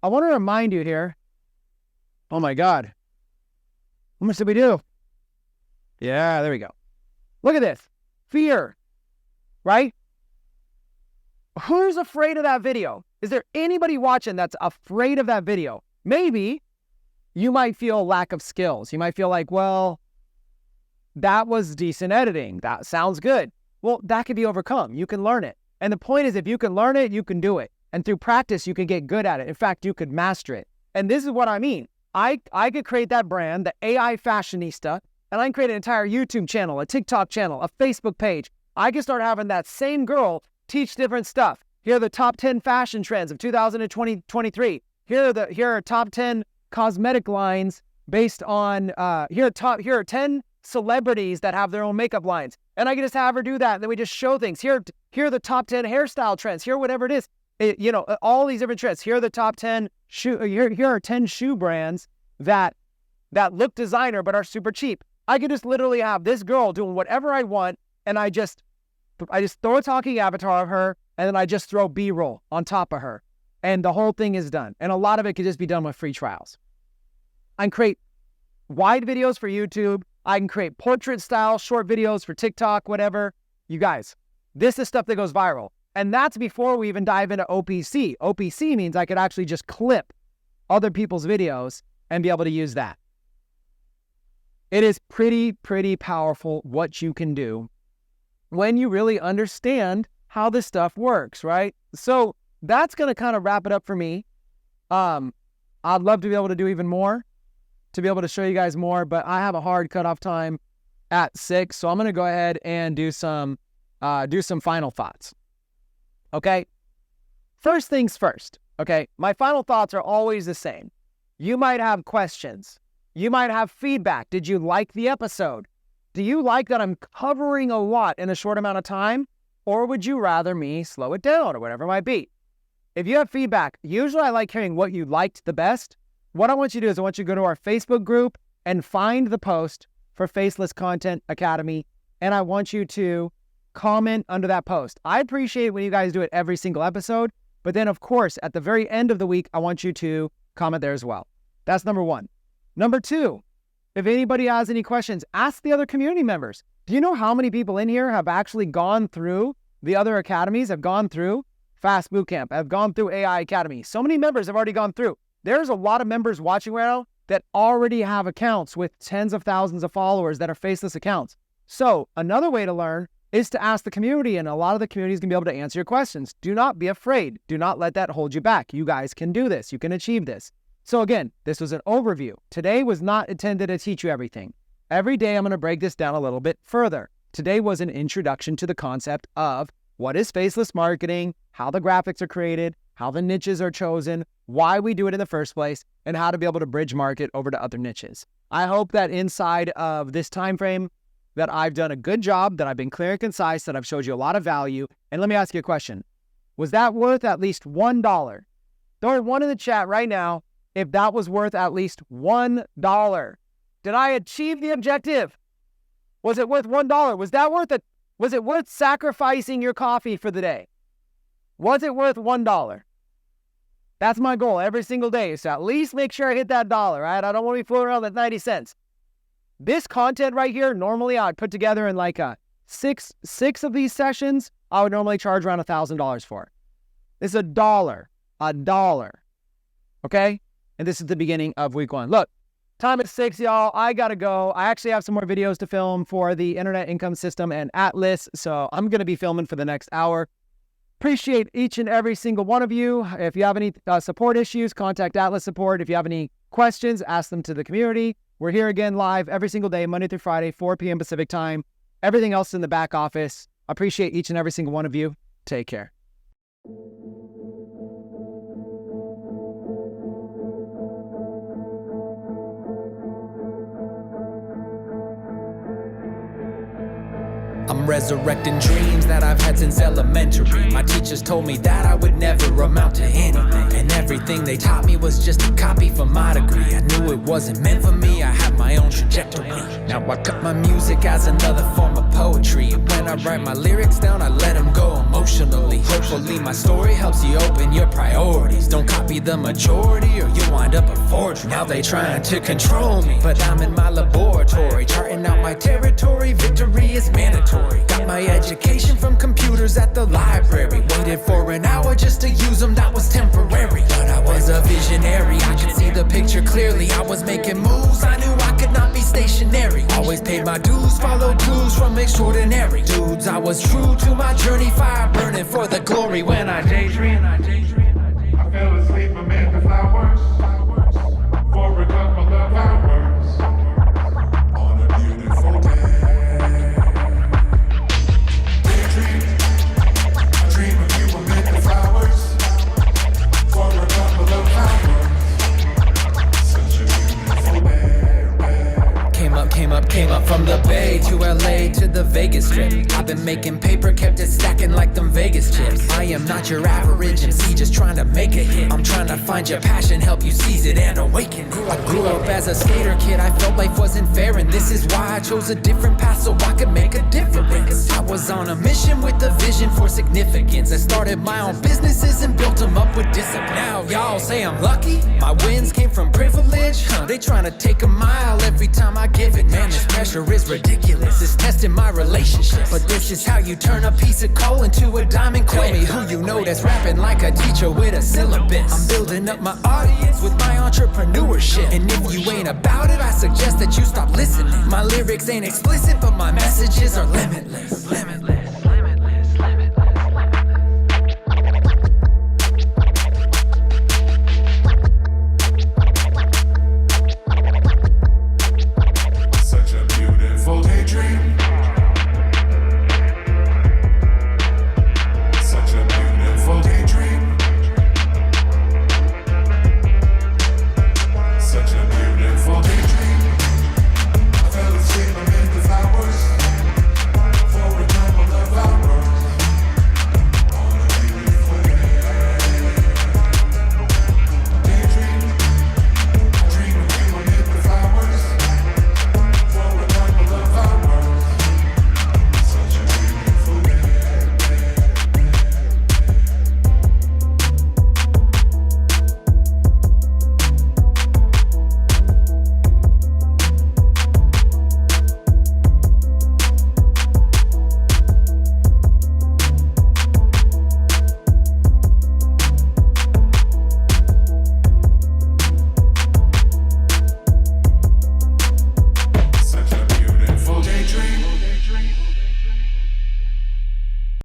I want to remind you here, oh my God, how much did we do? Yeah, there we go. Look at this, fear, right? Who's afraid of that video? Is there anybody watching that's afraid of that video? Maybe you might feel lack of skills. You might feel like, well, that was decent editing. That sounds good. Well, that can be overcome. You can learn it. And the point is, if you can learn it, you can do it. And through practice, you can get good at it. In fact, you could master it. And this is what I mean. I could create that brand, the AI Fashionista, and I can create an entire YouTube channel, a TikTok channel, a Facebook page. I can start having that same girl teach different stuff. Here are the top 10 fashion trends of 2023. Here are top 10 cosmetic lines based on, here are 10 celebrities that have their own makeup lines. And I can just have her do that. And then we just show things. Here are the top 10 hairstyle trends. Here, whatever it is. All these different trends. Here are the top 10 shoe. Here are 10 shoe brands that look designer but are super cheap. I could just literally have this girl doing whatever I want, and I just throw a talking avatar of her, and then I just throw B-roll on top of her, and the whole thing is done. And a lot of it could just be done with free trials. I can create wide videos for YouTube. I can create portrait style short videos for TikTok, whatever. You guys, this is stuff that goes viral. And that's before we even dive into OPC. OPC means I could actually just clip other people's videos and be able to use that. It is pretty powerful what you can do when you really understand how this stuff works, right? So that's going to kind of wrap it up for me. I'd love to be able to do even more, to be able to show you guys more, but I have a hard cutoff time at 6, so I'm going to go ahead and do some final thoughts. Okay? First things first, okay? My final thoughts are always the same. You might have questions. You might have feedback. Did you like the episode? Do you like that I'm covering a lot in a short amount of time? Or would you rather me slow it down or whatever it might be? If you have feedback, usually I like hearing what you liked the best. What I want you to do is I want you to go to our Facebook group and find the post for Faceless Content Academy, and I want you to comment under that post. I appreciate when you guys do it every single episode, but then of course, at the very end of the week, I want you to comment there as well. That's number 1. Number 2, if anybody has any questions, ask the other community members. Do you know how many people in here have actually gone through the other academies, have gone through Fast Bootcamp, have gone through AI Academy? So many members have already gone through. There's a lot of members watching right now that already have accounts with tens of thousands of followers that are faceless accounts. So another way to learn is to ask the community, and a lot of the community is going to be able to answer your questions. Do not be afraid. Do not let that hold you back. You guys can do this. You can achieve this. So again, this was an overview. Today was not intended to teach you everything. Every day I'm going to break this down a little bit further. Today was an introduction to the concept of what is faceless marketing, how the graphics are created, how the niches are chosen, why we do it in the first place, and how to be able to bridge market over to other niches. I hope that inside of this time frame that I've done a good job, that I've been clear and concise, that I've showed you a lot of value. And let me ask you a question. Was that worth at least $1? Throw one in the chat right now if that was worth at least $1. Did I achieve the objective? Was it worth $1? Was that worth it? Was it worth sacrificing your coffee for the day? Was it worth $1? That's my goal every single day, is to at least make sure I hit that dollar, right? I don't want to be fooling around with 90 cents. This content right here, normally I'd put together in like six of these sessions, I would normally charge around $1,000 for. This is $1. Okay? And this is the beginning of week 1. Look, time is 6, y'all. I gotta go. I actually have some more videos to film for the Internet Income System and Atlas, so I'm gonna be filming for the next hour. Appreciate each and every single one of you. If you have any support issues, contact Atlas Support. If you have any questions, ask them to the community. We're here again live every single day, Monday through Friday, 4 p.m. Pacific time. Everything else in the back office. Appreciate each and every single one of you. Take care. I'm resurrecting dreams that I've had since elementary. My teachers told me that I would never amount to anything, and everything they taught me was just a copy for my degree. I knew it wasn't meant for me, I had my own trajectory. Now I cut my music as another form of poetry, and when I write my lyrics down, I let them go emotionally. Hopefully my story helps you open your priorities. Don't copy the majority or you'll wind up a forgery. Now they trying to control me, but I'm in my laboratory, charting out my territory. Victory is mandatory. Got my education from computers at the library. Waited for an hour just to use them, that was temporary. But I was a visionary, I could see the picture clearly. I was making moves, I knew I could not be stationary. Always paid my dues, followed clues from extraordinary dudes. I was true to my journey, fire burning for the glory. When I daydream, I fell asleep amid the flowers, for a couple of hours, on a beautiful day. Came up from the Bay to LA to the Vegas Strip. I've been making paper, kept it stacking like them Vegas chips. I am not your average MC, just trying to make a hit. I'm trying to find your passion, help you seize it and awaken. I grew up as a skater kid, I felt life wasn't fair, and this is why I chose a different path so I could make a difference. I was on a mission with a vision for significance. I started my own businesses and built them up with discipline. Now y'all say I'm lucky, my wins came from privilege. They trying to take a mile every time I give it. Man, this pressure is ridiculous, it's testing my relationship. But this is how you turn a piece of coal into a diamond quick. Tell me who you know that's rapping like a teacher with a syllabus. I'm building up my audience with my entrepreneurship, and if you ain't about it, I suggest that you stop listening. My lyrics ain't explicit, but my messages are limitless.